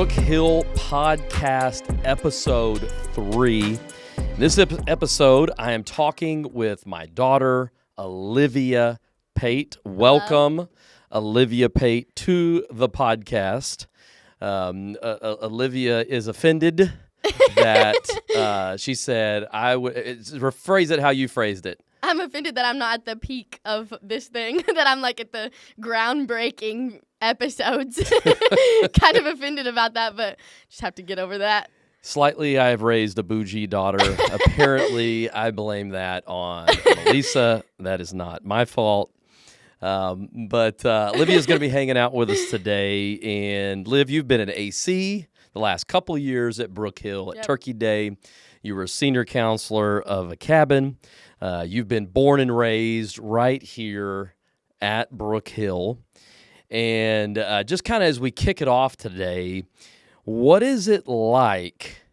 Brookhill podcast episode 3. In this episode, I am talking with my daughter, Olivia Pate. Welcome, Olivia Pate, to the podcast. Olivia is offended that she said I would rephrase it how you phrased it. I'm offended that I'm not at the peak of this thing, that I'm like at the groundbreaking episodes. Kind of offended about that, but just have to get over that. Slightly, I have raised a bougie daughter. Apparently, I blame that on Lisa. That is not my fault. But Olivia's going to be hanging out with us today. And Liv, you've been an AC the last couple of years at Brookhill at Turkey Day. You were a senior counselor of a cabin. You've been born and raised right here at Brookhill. And just kind of as we kick it off today, what is it like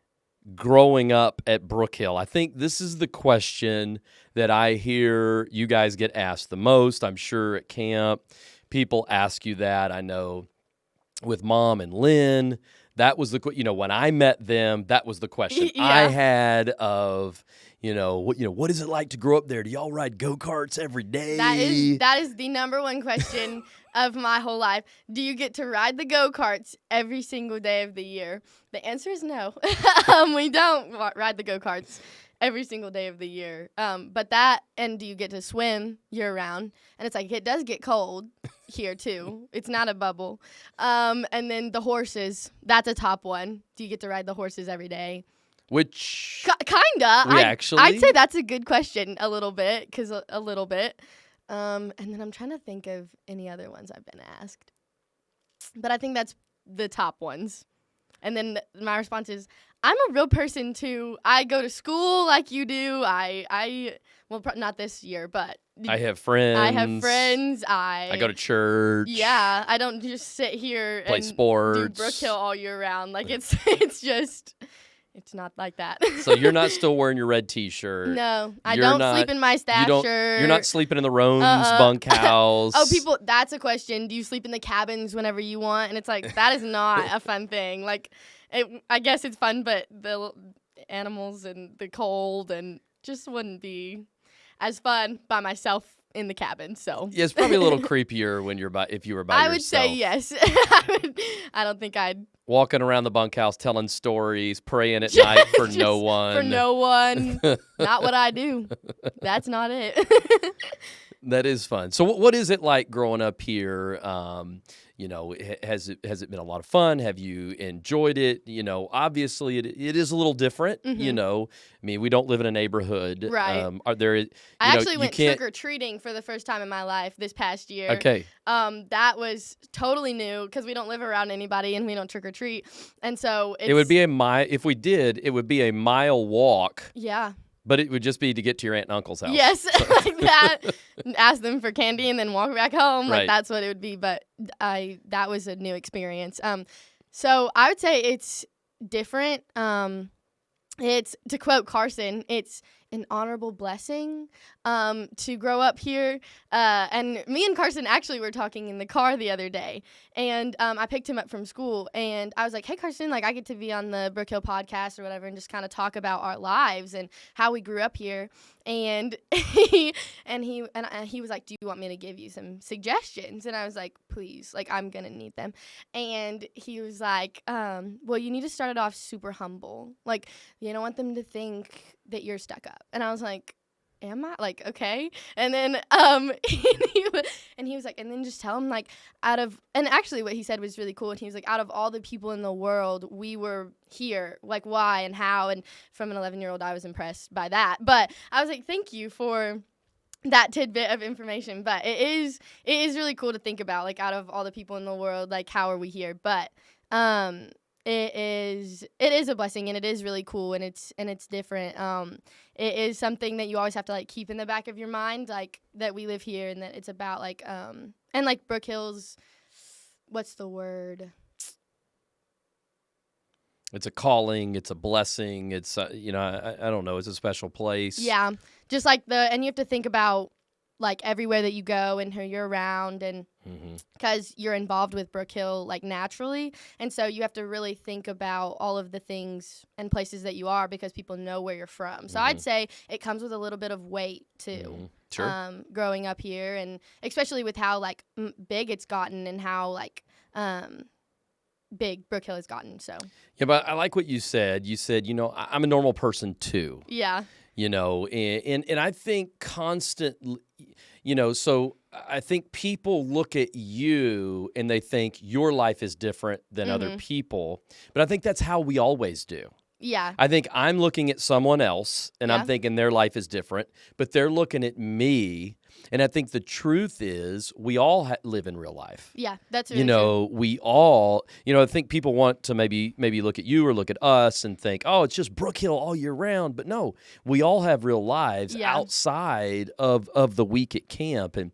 growing up at Brookhill? I think this is the question that I hear you guys get asked the most. I'm sure at camp, people ask you that. I know with Mom and Lynn, that was when I met them, that was the question I had of, what is it like to grow up there? Do y'all ride go-karts every day? That is the number one question of my whole life. Do you get to ride the go-karts every single day of the year? The answer is no. We don't ride the go-karts every single day of the year. But and do you get to swim year-round? And it's like, it does get cold here, too. It's not a bubble. And then the horses, that's a top one. Do you get to ride the horses every day? Which kinda. I'd say that's a good question a little bit, and then I'm trying to think of any other ones I've been asked. But I think that's the top ones. And then my response is, I'm a real person too. I go to school like you do. Not this year, but I have friends. I go to church. Yeah, I don't just sit here play and sports. do Brookhill all year round. Like it's not like that. So you're not still wearing your red T-shirt. No, I don't sleep in my staff shirt. You're not sleeping in the Roan's bunkhouse. Oh, that's a question. Do you sleep in the cabins whenever you want? And it's like, that is not a fun thing. Like, I guess it's fun, but the animals and the cold and just wouldn't be as fun by myself in the cabin. So yeah, it's probably a little creepier if you were by yourself. I would say yes. I don't think I'd walking around the bunkhouse telling stories, praying at night for no one. For no one. Not what I do. That's not it. That is fun. So what is it like growing up here? Has it been a lot of fun? Have you enjoyed it? Obviously it is a little different. I mean, we don't live in a neighborhood. Right. I actually went trick-or-treating for the first time in my life this past year. Okay. That was totally new because we don't live around anybody and we don't trick-or-treat. And so it would be if we did, it would be a mile walk. Yeah. But it would just be to get to your aunt and uncle's house. Yes, like that. Ask them for candy and then walk back home. Right. Like that's what it would be. But that was a new experience. So I would say it's different. It's, to quote Carson, it's an honorable blessing to grow up here. And me and Carson actually were talking in the car the other day. And I picked him up from school. And I was like, hey, Carson, I get to be on the Brookhill podcast or whatever and just kind of talk about our lives and how we grew up here. And he was like, do you want me to give you some suggestions? And I was like, please, I'm going to need them. And he was like, well, you need to start it off super humble. You don't want them to think that you're stuck up. And I was like, am I? Okay. And then he was like, and then just tell him and actually what he said was really cool. And he was like, out of all the people in the world, we were here, why and how. And from an 11-year-old, I was impressed by that. But I was like, thank you for that tidbit of information. But it is really cool to think about, out of all the people in the world, how are we here? But it is a blessing, and it is really cool, and it's different. It is something that you always have to keep in the back of your mind, that we live here, and that it's about and Brookhill's, what's the word? It's a calling. It's a blessing. It's I don't know. It's a special place. Yeah, just and you have to think about like everywhere that you go and who you're around, and because you're involved with Brookhill like naturally, and so you have to really think about all of the things and places that you are because people know where you're from. So I'd say it comes with a little bit of weight too. Sure. Growing up here, and especially with how like big it's gotten and how like big Brookhill has gotten. So Yeah, but I like what you said. You said, I'm a normal person too. yeah. And I think constantly, so I think people look at you and they think your life is different than other people. But I think that's how we always do. Yeah. I think I'm looking at someone else and Yeah. I'm thinking their life is different, but they're looking at me. And I think the truth is we all live in real life. Yeah, that's really true. We all, I think people want to maybe look at you or look at us and think, oh, it's just Brookhill all year round. But no, we all have real lives outside of the week at camp. And,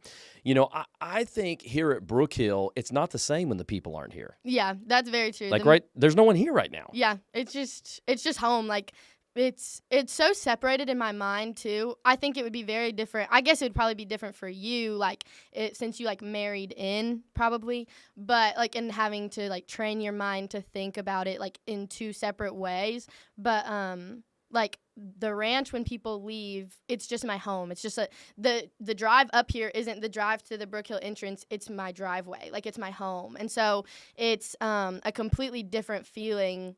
I think here at Brookhill, it's not the same when the people aren't here. Yeah, that's very true. Like, there's no one here right now. Yeah, it's just home. Like, it's so separated in my mind too. I think it would be very different. I guess it would probably be different for you, like since you like married in probably, but like in having to like train your mind to think about it like in two separate ways. But like the ranch, when people leave, it's just my home. It's just the drive up here isn't the drive to the Brookhill entrance. It's my driveway. Like, it's my home. And so it's a completely different feeling.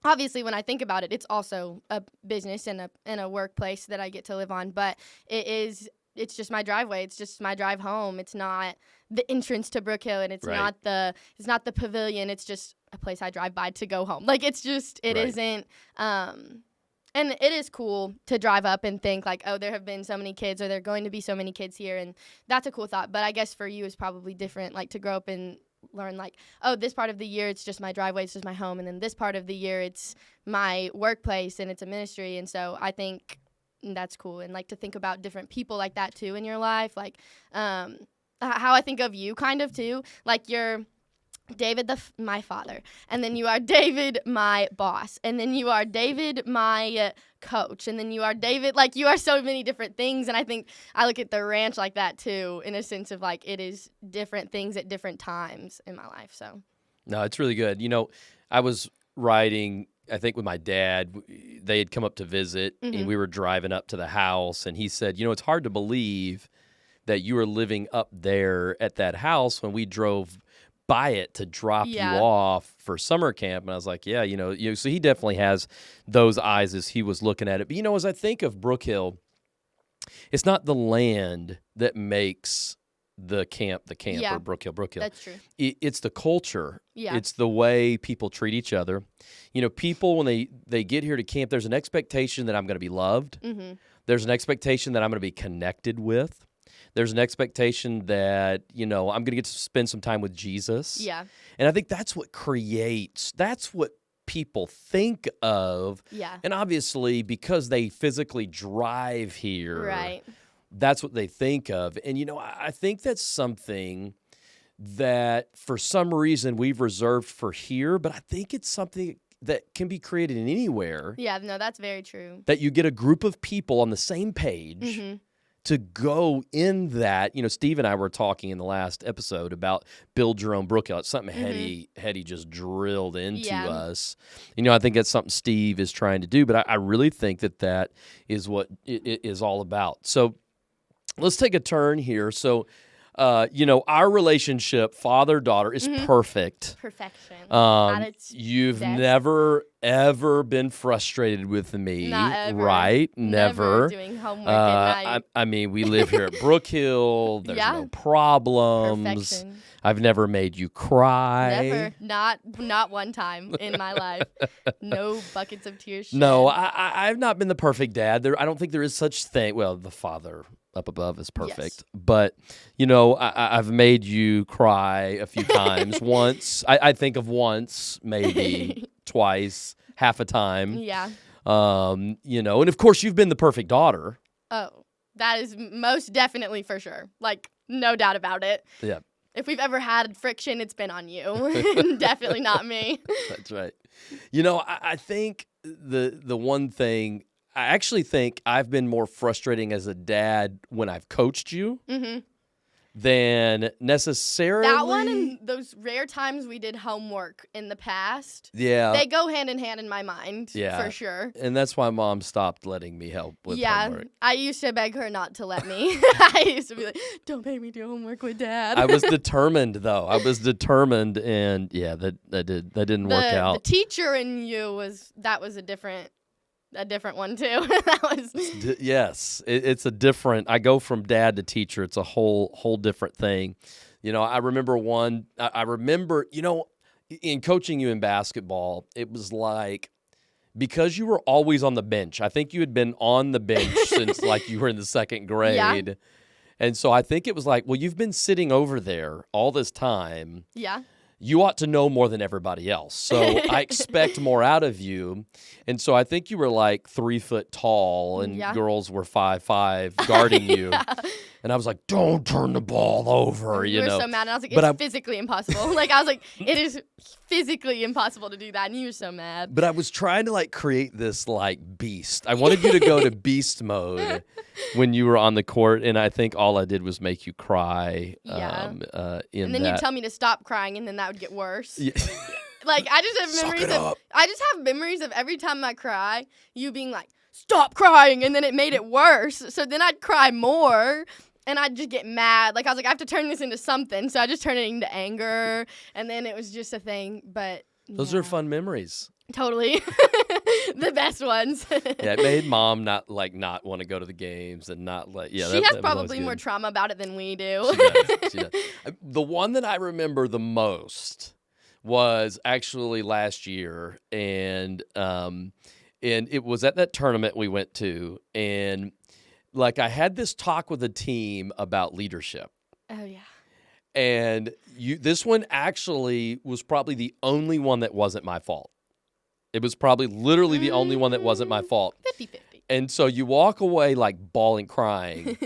Obviously, when I think about it, it's also a business and a workplace that I get to live on. But it's just my driveway. It's just my drive home. It's not the entrance to Brookhill, and it's not the pavilion. It's just a place I drive by to go home. Like, it's just isn't. And it is cool to drive up and think like, oh, there have been so many kids, or there are going to be so many kids here, and that's a cool thought. But I guess for you, it's probably different, like to grow up and learn like, oh, this part of the year it's just my driveway, it's just my home, and then this part of the year it's my workplace and it's a ministry. And so I think that's cool, and like to think about different people like that too in your life, like how I think of you kind of too, like you're David my father, and then you are David my boss, and then you are David my coach, and then you are David, like you are so many different things. And I think I look at the ranch like that too, in a sense of like it is different things at different times in my life. So no, it's really good. I was riding, I think with my dad, they had come up to visit, and we were driving up to the house, and he said, it's hard to believe that you were living up there at that house when we drove by it to drop you off for summer camp. And I was like, yeah, so he definitely has those eyes as he was looking at it. But, as I think of Brookhill, it's not the land that makes the camp or Brookhill. That's true. It's the culture. Yeah. It's the way people treat each other. People, when they get here to camp, there's an expectation that I'm going to be loved. There's an expectation that I'm going to be connected with. There's an expectation that, I'm going to get to spend some time with Jesus. Yeah. And I think that's what people think of. Yeah. And obviously, because they physically drive here, right, that's what they think of. And, I think that's something that for some reason we've reserved for here, but I think it's something that can be created in anywhere. Yeah, no, that's very true. That you get a group of people on the same page to go in that. Steve and I were talking in the last episode about build your own Brookhill. It's something Hetty just drilled into us. I think that's something Steve is trying to do, but I really think that is what it is all about. So let's take a turn here. So, our relationship, father-daughter, is perfect. Perfection. You've never, ever been frustrated with me, Not ever. right? Never. Doing homework at night. I mean, we live here at Brookhill. There's no problems. Perfection. I've never made you cry. Never. Not one time in my life. No buckets of tears shed. No, I've not been the perfect dad. I don't think there is such thing. Well, the father up above is perfect. Yes. But, I've made you cry a few times. Once. I think of once, maybe twice, half a time. Yeah. And of course you've been the perfect daughter. Oh, that is most definitely for sure. Like, no doubt about it. Yeah. If we've ever had friction, it's been on you. Definitely not me. That's right. I think the one thing I actually think I've been more frustrating as a dad when I've coached you than necessarily. That one and those rare times we did homework in the past, Yeah. they go hand in hand in my mind, for sure. And that's why Mom stopped letting me help with homework. I used to beg her not to let me. I used to be like, don't make me do homework with Dad. I was determined, though. and that didn't work out. The teacher in you was a different one too. That was yes, it's a different. I go from dad to teacher. It's a whole different thing. I remember I remember, in coaching you in basketball, it was like, because you were always on the bench. I think you had been on the bench since like you were in the second grade. Yeah. And so I think it was like, well, you've been sitting over there all this time. Yeah. You ought to know more than everybody else. So I expect more out of you. And so I think you were like 3 foot tall and girls were 5'5" guarding you. And I was like, don't turn the ball over, You were so mad. And I was like, it's physically impossible. Like, I was like, it is physically impossible to do that. And you were so mad. But I was trying to like create this like beast. I wanted you to go to beast mode when you were on the court. And I think all I did was make you cry. Yeah. And then you'd tell me to stop crying, and then that would get worse. Yeah. Like, I just have memories of every time I cry, you being like, stop crying, and then it made it worse. So then I'd cry more, and I'd just get mad. Like, I was like, I have to turn this into something. So I just turned it into anger, and then it was just a thing. But those are fun memories. Totally. The best ones. Yeah, it made Mom not want to go to the games and not let. Yeah, she has probably more trauma about it than we do. She does. The one that I remember the most was actually last year, and it was at that tournament we went to, and like I had this talk with the team about leadership. Oh yeah. And this one actually was probably the only one that wasn't my fault. It was probably literally the only one that wasn't my fault. 50-50. And so you walk away like bawling, crying,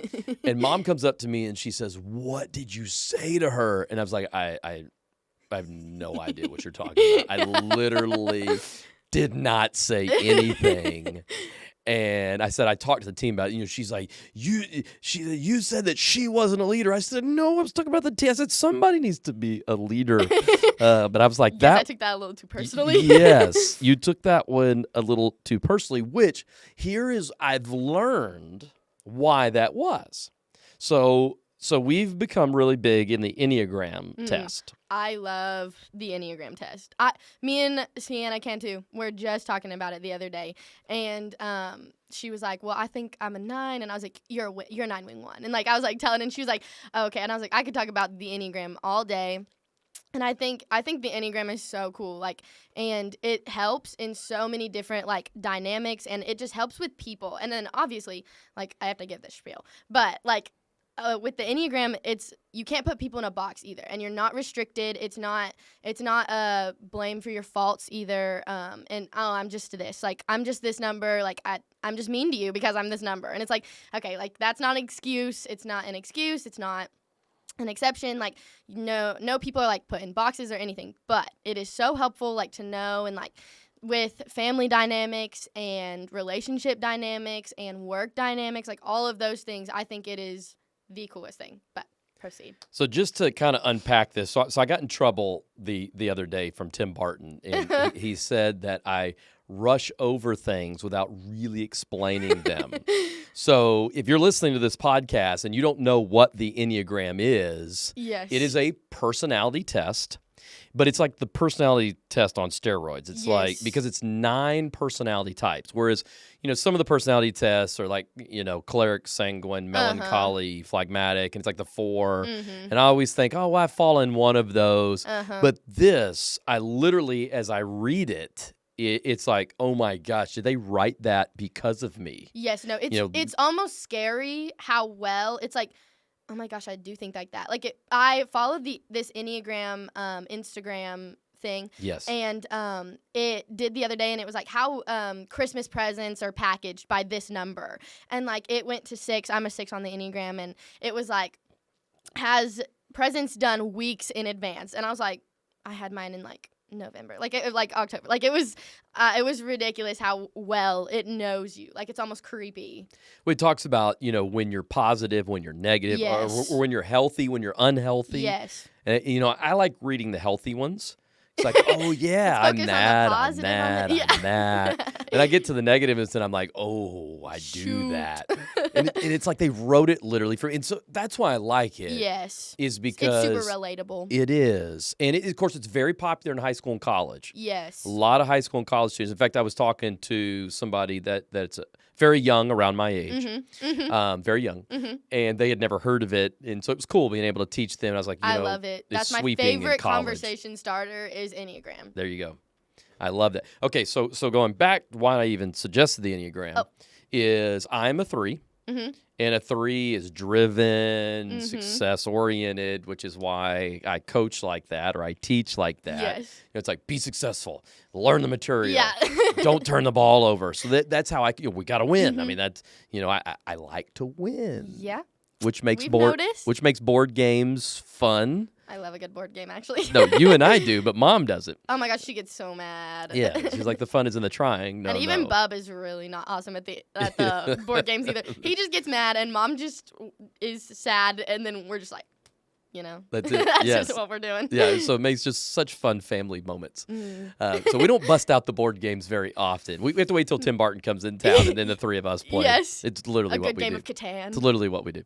and Mom comes up to me and she says, "What did you say to her?" And I was like, I have no idea what you're talking about. I literally did not say anything. And I said, I talked to the team about it. She's like, you said that she wasn't a leader. I said, no, I was talking about the team. I said, somebody needs to be a leader. But I was like, I took that a little too personally. Yes, you took that one a little too personally, which I've learned why that was. So we've become really big in the Enneagram test. I love the Enneagram test. Me and Sienna Cantu were just talking about it the other day, and she was like, "Well, I think I'm a 9," and I was like, "You're a 9 wing 1," and like I was like telling, and she was like, oh, "Okay," and I was like, "I could talk about the Enneagram all day." And I think the Enneagram is so cool, like, and it helps in so many different like dynamics, and it just helps with people. And then obviously, like, I have to give this spiel, but like. With the Enneagram, you can't put people in a box either, and you're not restricted. It's not blame for your faults either. And I'm just this, like I'm just this number, like I'm just mean to you because I'm this number, and it's like, okay, like that's not an excuse. It's not an excuse. It's not an exception. Like no people are like put in boxes or anything, but it is so helpful, like to know, and like with family dynamics and relationship dynamics and work dynamics, like all of those things, I think it is the coolest thing. But proceed. So just to kind of unpack this, so I got in trouble the other day from Tim Barton, and he said that I rush over things without really explaining them. So if you're listening to this podcast and you don't know what the Enneagram is, yes, it is a personality test. But it's like the personality test on steroids. It's like, because it's 9 personality types. Whereas, some of the personality tests are like, choleric, sanguine, melancholy, phlegmatic, and it's like the 4. And I always think, oh, well, I fall in one of those. But this, I literally, as I read it, it's like, oh my gosh, did they write that because of me? Yes, no, it's almost scary how well, it's like, oh my gosh, I do think like that. Like I followed this Enneagram Instagram thing. Yes. And it did the other day, and it was like how Christmas presents are packaged by this number. And like it went to 6. I'm a 6 on the Enneagram, and it was like has presents done weeks in advance. And I was like, I had mine in like November, like October. Like it was ridiculous how well it knows you. Like it's almost creepy. Well, it talks about, when you're positive, when you're negative, Yes. or when you're healthy, when you're unhealthy. Yes. I like reading the healthy ones. It's like, oh yeah, Let's I'm focus on the mad, I'm positive, mad, yeah. I'm mad. And I get to the negatives and I'm like, oh, I do Shoot. that. And it's like they wrote it literally for me. And so that's why I like it. Yes. Is because It's super relatable. it is. And of course, it's very popular in high school and college. Yes. A lot of high school and college students. In fact, I was talking to somebody that's very young, around my age, very young, and they had never heard of it. And so it was cool being able to teach them. And I was like, I love it. That's my sweeping in favorite college. conversation starter is Enneagram. There you go. I love that. Okay, so going back, why I even suggested the Enneagram is I'm a 3. And a 3 is driven, success-oriented, which is why I coach like that or I teach like that. Yes. It's like, be successful, learn the material, Yeah. don't turn the ball over. So that's how we got to win. I mean, that's, I like to win. Yeah. Which makes We've noticed. which makes board games fun. I love a good board game, actually. No, you and I do, but Mom doesn't. Oh my gosh, she gets so mad. Yeah, she's like, the fun is in the trying. No, and even no. Bub is really not awesome at the board games either. He just gets mad, and Mom just is sad, and then we're just like, That's it. that's Yes. just what we're doing. Yeah, so it makes just such fun family moments. So we don't bust out the board games very often. We have to wait till Tim Barton comes in town, and then the 3 of us play. Yes. It's literally A what good we game do. of Catan. It's literally what we do.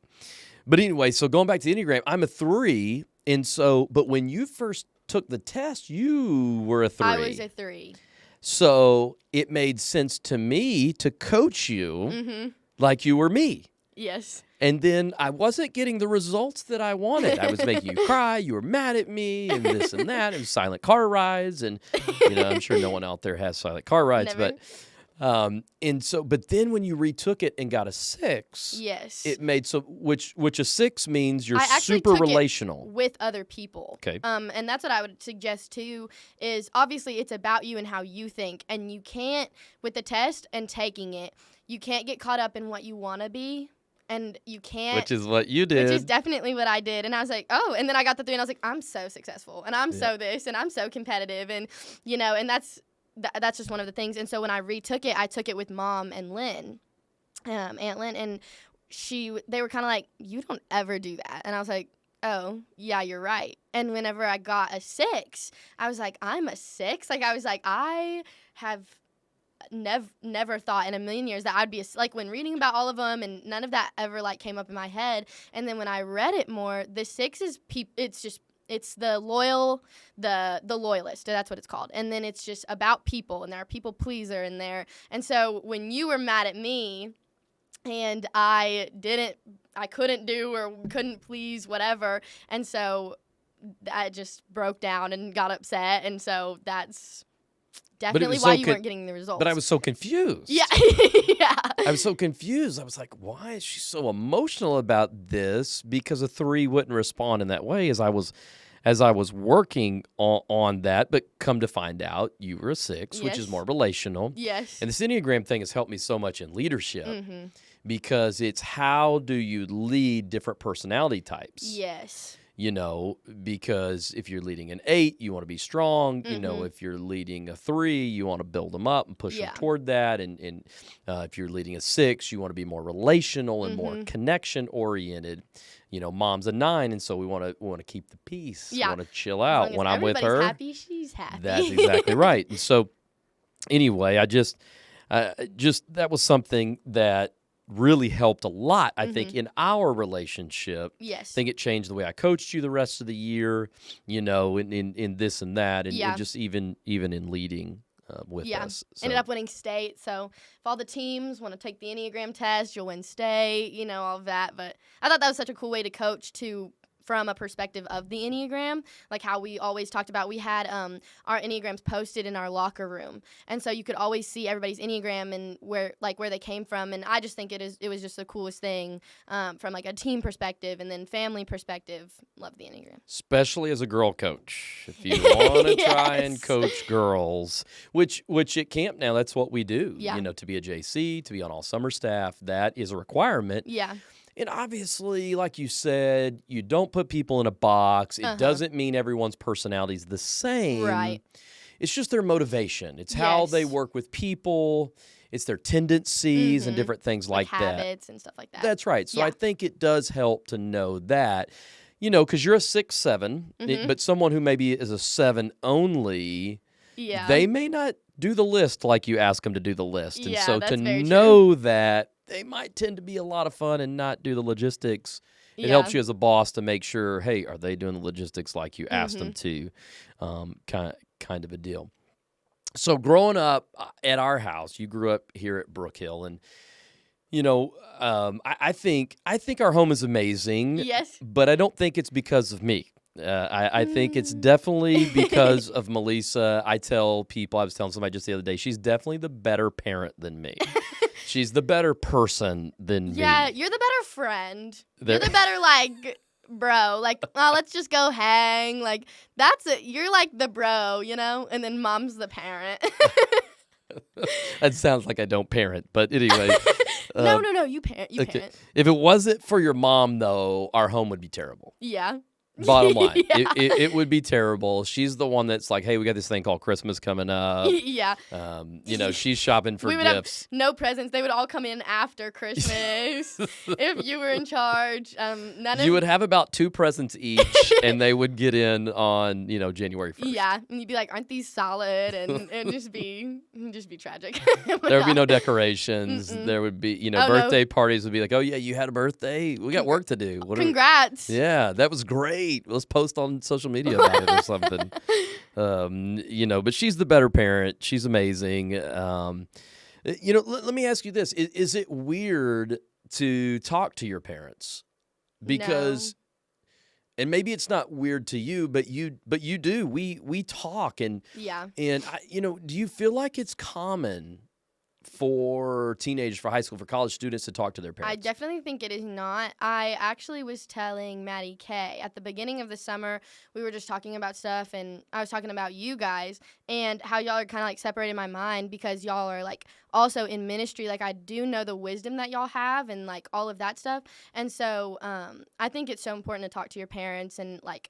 But anyway, so going back to the Enneagram, I'm a 3, and so, but when you first took the test, you were a 3. I was a 3. So it made sense to me to coach you like you were me. Yes. And then I wasn't getting the results that I wanted. I was making you cry. You were mad at me and this and that. It was silent car rides. And, I'm sure no one out there has silent car rides. Never. But then when you retook it and got a 6, Yes. it made which a 6 means you're I actually super took it relational. with other people. Okay. And that's what I would suggest too, is obviously it's about you and how you think. And you can't, with the test and taking it, you can't get caught up in what you want to be. And you can't. Which is what you did. Which is definitely what I did. And I was like, oh. And then I got the 3 and I was like, I'm so successful. And I'm so this. And I'm so competitive. And, and that's just one of the things. And so when I retook it, I took it with Mom and Lynn, Aunt Lynn. And they were kind of like, you don't ever do that. And I was like, oh, yeah, you're right. And whenever I got a 6, I was like, I'm a 6? Like, I was like, I have never thought in a million years that I'd be like, when reading about all of them, and none of that ever like came up in my head. And then when I read it more, the 6 is it's the loyal, the loyalist. That's what it's called. And then it's just about people, and they're a people pleaser in there. And so when you were mad at me and I couldn't do or couldn't please whatever, and so that just broke down and got upset. And so that's definitely why you weren't getting the results. But I was so confused. Yeah. Yeah. I was so confused. I was like, why is she so emotional about this? Because a 3 wouldn't respond in that way as I was working on that. But come to find out, you were a 6, which is Yes. more relational. Yes. And this Enneagram thing has helped me so much in leadership because it's how do you lead different personality types? Yes. Because if you're leading an 8, you want to be strong. If you're leading a 3, you want to build them up and push them toward that. And if you're leading a 6, you want to be more relational and more connection oriented. Mom's a 9, and so we want to keep the peace. Yeah. We want to chill out. When I'm with her, everybody's happy, she's happy. that's exactly right. And so, anyway, I just that was something that really helped a lot, I think, in our relationship. Yes. I think it changed the way I coached you the rest of the year, in this and that, and just even in leading with us. So. Ended up winning state. So if all the teams want to take the Enneagram test, you'll win state, all of that. But I thought that was such a cool way to coach from a perspective of the Enneagram, like how we always talked about. We had our Enneagrams posted in our locker room, and so you could always see everybody's Enneagram and where they came from. And I just think it was just the coolest thing from like a team perspective and then family perspective. Love the Enneagram, especially as a girl coach. If you want to try and Yes. coach girls, which at camp now, that's what we do. Yeah. To be a JC, to be on all summer staff, that is a requirement. Yeah. And obviously, like you said, you don't put people in a box. It doesn't mean everyone's personality is the same. Right. it's just their motivation. It's how they Yes. work with people. It's their tendencies and different things like that. Habits and stuff like that. That's right. So Yeah. I think it does help to know that, because you're a 6'7", but someone who maybe is a 7 only, Yeah. they may not do the list like you ask them to do the list. And Yeah, so that's to very true. know that they might tend to be a lot of fun and not do the logistics, it helps you as a boss to make sure, hey, are they doing the logistics like you asked them to? Kind of a deal. So growing up at our house, you grew up here at Brookhill, and I think our home is amazing. Yes. But I don't think it's because of me. I think it's definitely because of Melissa. I tell people, I was telling somebody just the other day, she's definitely the better parent than me. She's the better person than me. Yeah, you're the better friend. You're the better, like, bro. Like, oh, let's just go hang. Like, that's it. You're like the bro, and then mom's the parent. That sounds like I don't parent, but anyway. No, you parent. You Okay. parent. If it wasn't for your mom, though, our home would be terrible. Yeah. Bottom line, Yeah. it would be terrible. She's the one that's like, hey, we got this thing called Christmas coming up. Yeah. She's shopping for We would gifts. have no presents. They would all come in after Christmas if you were in charge. You would have about 2 presents each, and they would get in on January 1st. Yeah, and you'd be like, "Aren't these solid?" And just be tragic. There would be no decorations. There would be birthday no. parties would be like, oh yeah, you had a birthday. We got work to do. Congrats. Yeah, that was great. Let's post on social media about it or something. But she's the better parent. She's amazing. Let me ask you this. Is it weird to talk to your parents? Because and maybe it's not weird to you, but you do. We talk and do you feel like it's common for teenagers, for high school, for college students to talk to their parents? I definitely think it is not. I actually was telling Maddie Kay at the beginning of the summer, we were just talking about stuff, and I was talking about you guys and how y'all are kind of like separated my mind because y'all are like also in ministry. Like I do know the wisdom that y'all have and like all of that stuff. And so I think it's so important to talk to your parents and like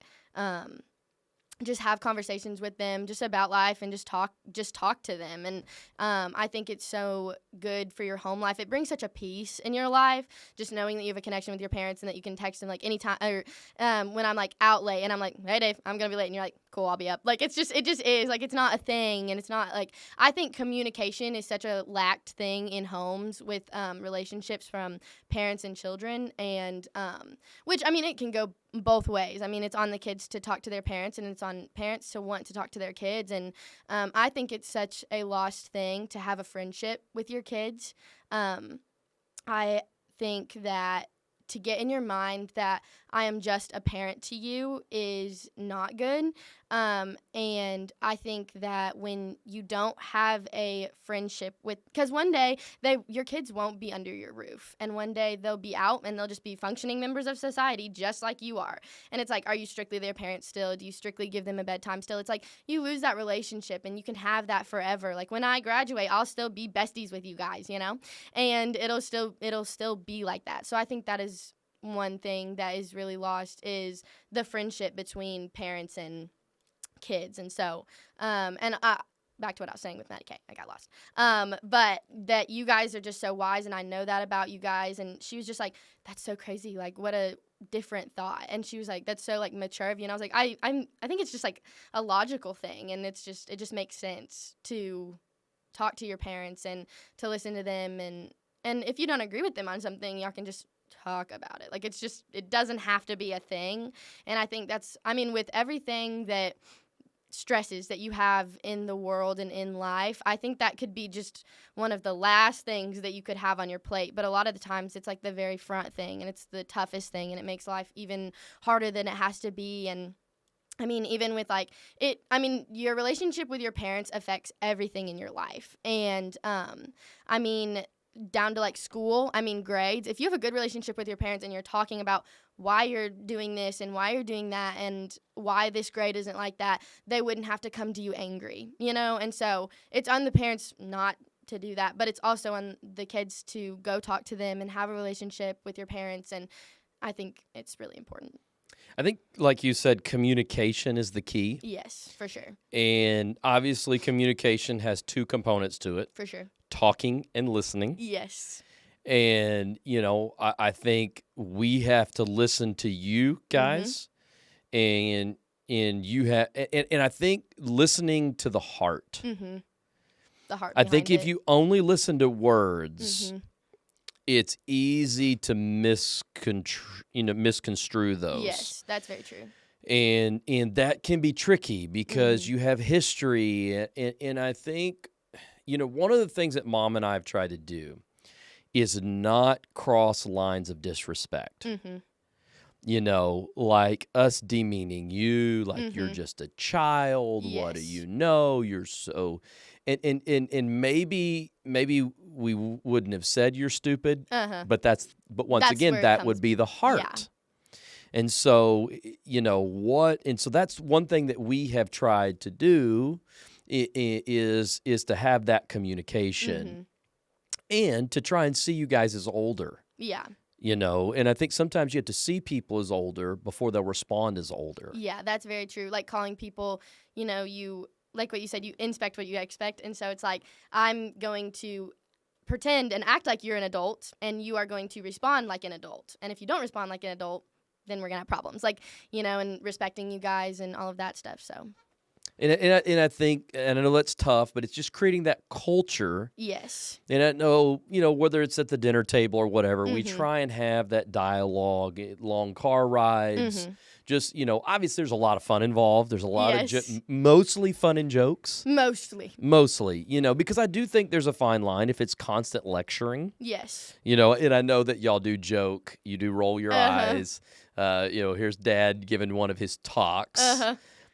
just have conversations with them just about life and just talk to them. And I think it's so good for your home life. It brings such a peace in your life, just knowing that you have a connection with your parents and that you can text them like anytime, or when I'm like out late and I'm like, hey Dave, I'm gonna be late, and you're like, cool, I'll be up. Like it just is like, it's not a thing. And it's not like, I think communication is such a lacked thing in homes with relationships from parents and children, and which I mean it can go both ways. I mean, it's on the kids to talk to their parents, and it's on parents to want to talk to their kids. And I think it's such a lost thing to have a friendship with your kids. I think that to get in your mind that I am just a parent to you is not good. And I think that when you don't have a friendship with, because one day your kids won't be under your roof, and one day they'll be out and they'll just be functioning members of society just like you are. And it's like, are you strictly their parent still? Do you strictly give them a bedtime still? It's like you lose that relationship, and you can have that forever. Like when I graduate, I'll still be besties with you guys, and it'll still be like that. So I think that is one thing that is really lost, is the friendship between parents and kids. And so back to what I was saying with Maddie Kay, I got lost. But that you guys are just so wise, and I know that about you guys. And she was just like, that's so crazy, like what a different thought. And she was like, that's so like mature of you. And I was like, I think it's just like a logical thing, and it just makes sense to talk to your parents and to listen to them, and if you don't agree with them on something, y'all can just talk about it. Like it doesn't have to be a thing. And I think with everything that stresses that you have in the world and in life, I think that could be just one of the last things that you could have on your plate. But a lot of the times it's like the very front thing, and it's the toughest thing, and it makes life even harder than it has to be. And I mean, even with your relationship with your parents affects everything in your life. And down to like school, grades. If you have a good relationship with your parents and you're talking about why you're doing this and why you're doing that and why this grade isn't like that, they wouldn't have to come to you angry, And so it's on the parents not to do that, but it's also on the kids to go talk to them and have a relationship with your parents. And I think it's really important. I think, like you said, communication is the key. Yes, for sure. And obviously, communication has two components to it, For sure. talking and listening. Yes. And, I think we have to listen to you guys. And you have, and I think listening to the heart. Mm-hmm. The heart I behind think if it. you only listen to words, it's easy to misconstrue those. Yes, that's very true. And that can be tricky because you have history. And I think, one of the things that Mom and I have tried to do is not cross lines of disrespect. Like us demeaning you, like you're just a child. Yes. What do you know? You're so, and maybe we wouldn't have said you're stupid, but once That's again, where it that comes- would be the heart. Yeah. And so, and so that's one thing that we have tried to do is to have that communication and to try and see you guys as older. Yeah. And I think sometimes you have to see people as older before they'll respond as older. Yeah, that's very true. Like calling people, you like what you said, you inspect what you expect. And so it's like, I'm going to pretend and act like you're an adult, and you are going to respond like an adult. And if you don't respond like an adult, then we're going to have problems. Like, and respecting you guys and all of that stuff. So. And I think, and I know that's tough, but it's just creating that culture. Yes. And I know, whether it's at the dinner table or whatever, we try and have that dialogue, long car rides. Just, obviously there's a lot of fun involved. There's a lot of mostly fun and jokes. Mostly, because I do think there's a fine line if it's constant lecturing. Yes. And I know that y'all do joke. You do roll your eyes. Here's Dad giving one of his talks.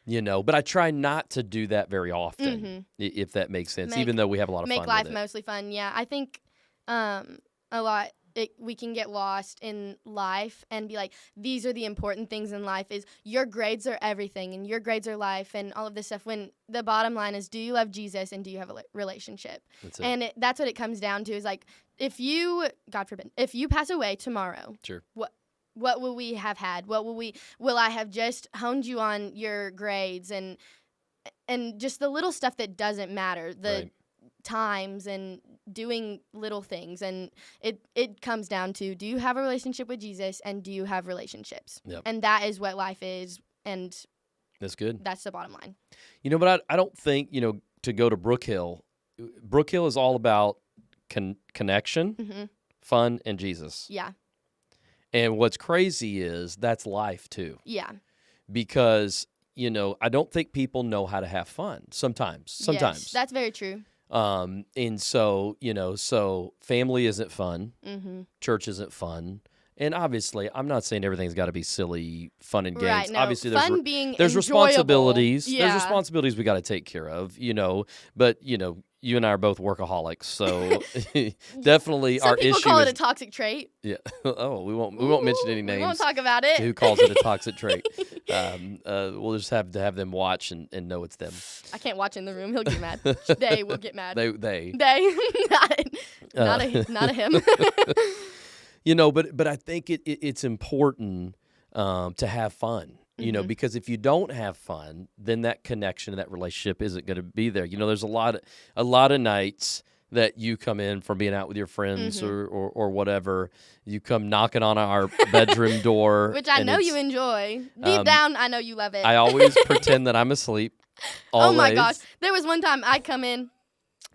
But I try not to do that very often, if that makes sense, even though we have a lot of fun with it. Make life mostly fun, yeah. I think a lot, we can get lost in life and be like, these are the important things in life, is your grades are everything, and your grades are life, and all of this stuff, when the bottom line is, do you love Jesus, and do you have a relationship? That's it. And that's what it comes down to, is like, if you, God forbid, if you pass away tomorrow, what will we have had? Will I have just honed you on your grades and just the little stuff that doesn't matter, the times and doing little things. And it comes down to, do you have a relationship with Jesus, and do you have relationships? Yep. And that is what life is. And that's good. That's the bottom line. But I don't think, to go to Brookhill is all about connection, fun, and Jesus. Yeah. And what's crazy is that's life too. Yeah. Because, I don't think people know how to have fun sometimes. Yes, that's very true. And so, so family isn't fun. Church isn't fun. And obviously, I'm not saying everything's got to be silly, fun and games. Right, no, obviously, there's responsibilities. Yeah. There's responsibilities we got to take care of, But, you and I are both workaholics, so definitely Some our issue. Some people call it a toxic trait. Yeah. Oh, we won't mention any names. We won't talk about it. Who calls it a toxic trait? We'll just have to have them watch and know it's them. I can't watch in the room. He'll get mad. They will get mad. They. Not a him. But I think it's important to have fun. Because if you don't have fun, then that connection and that relationship isn't going to be there. There's a lot of nights that you come in from being out with your friends or whatever. You come knocking on our bedroom door. Which I know you enjoy. Deep down, I know you love it. I always pretend that I'm asleep. Always. Oh my gosh. There was one time I come in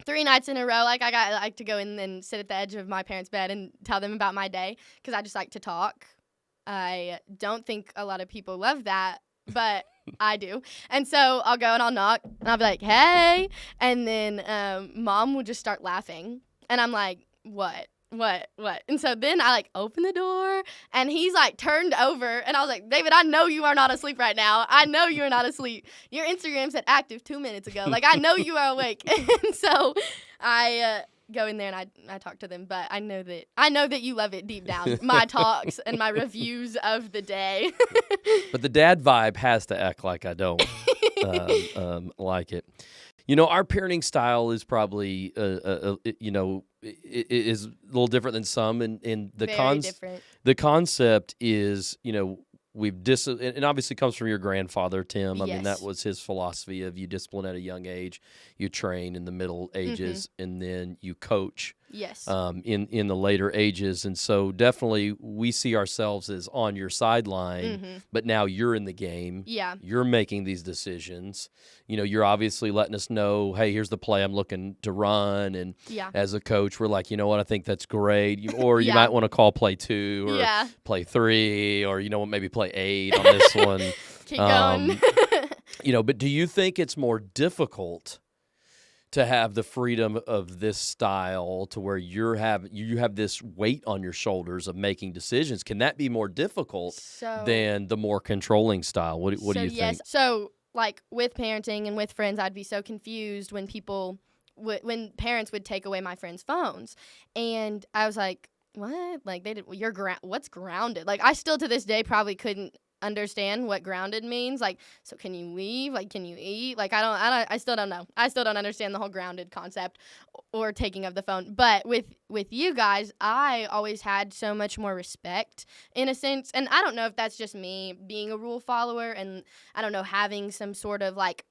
3 nights in a row. Like, I like to go in and sit at the edge of my parents' bed and tell them about my day, because I just like to talk. I don't think a lot of people love that, but I do. And so I'll go and I'll knock, and I'll be like, hey. And then Mom will just start laughing. And I'm like, what? And so then I open the door, and he's turned over, and I was like, David, I know you are not asleep right now. I know you are not asleep. Your Instagram said active 2 minutes ago. I know you are awake. And so I go in there and I talk to them, but I know that you love it deep down, my talks and my reviews of the day. But the dad vibe has to act like I don't like it. Our parenting style is probably is a little different than some, and the Very different. The concept is and obviously comes from your grandfather, Tim. I mean, that Yes. was his philosophy of you discipline at a young age, you train in the middle ages, and then you coach Yes. in the later ages. And so definitely we see ourselves as on your sideline, but now you're in the game. Yeah. You're making these decisions. You're obviously letting us know, hey, here's the play I'm looking to run. And Yeah. as a coach, we're like, you know what, I think that's great. Or you Yeah. might want to call play 2 or Yeah. play 3, or maybe play 8 on this one. Keep going. But do you think it's more difficult to have the freedom of this style to where you have this weight on your shoulders of making decisions? Can that be more difficult than the more controlling style? What do you think? So, like, with parenting and with friends, I'd be so confused when when parents would take away my friends' phones. And I was like, what? Like, what's grounded? Like, I still to this day probably couldn't understand what grounded means. Like, so can you leave? Like, can you eat? Like, I still don't know. I still don't understand the whole grounded concept or taking of the phone. But with you guys, I always had so much more respect in a sense. And I don't know if that's just me being a rule follower and I don't know, having some sort of like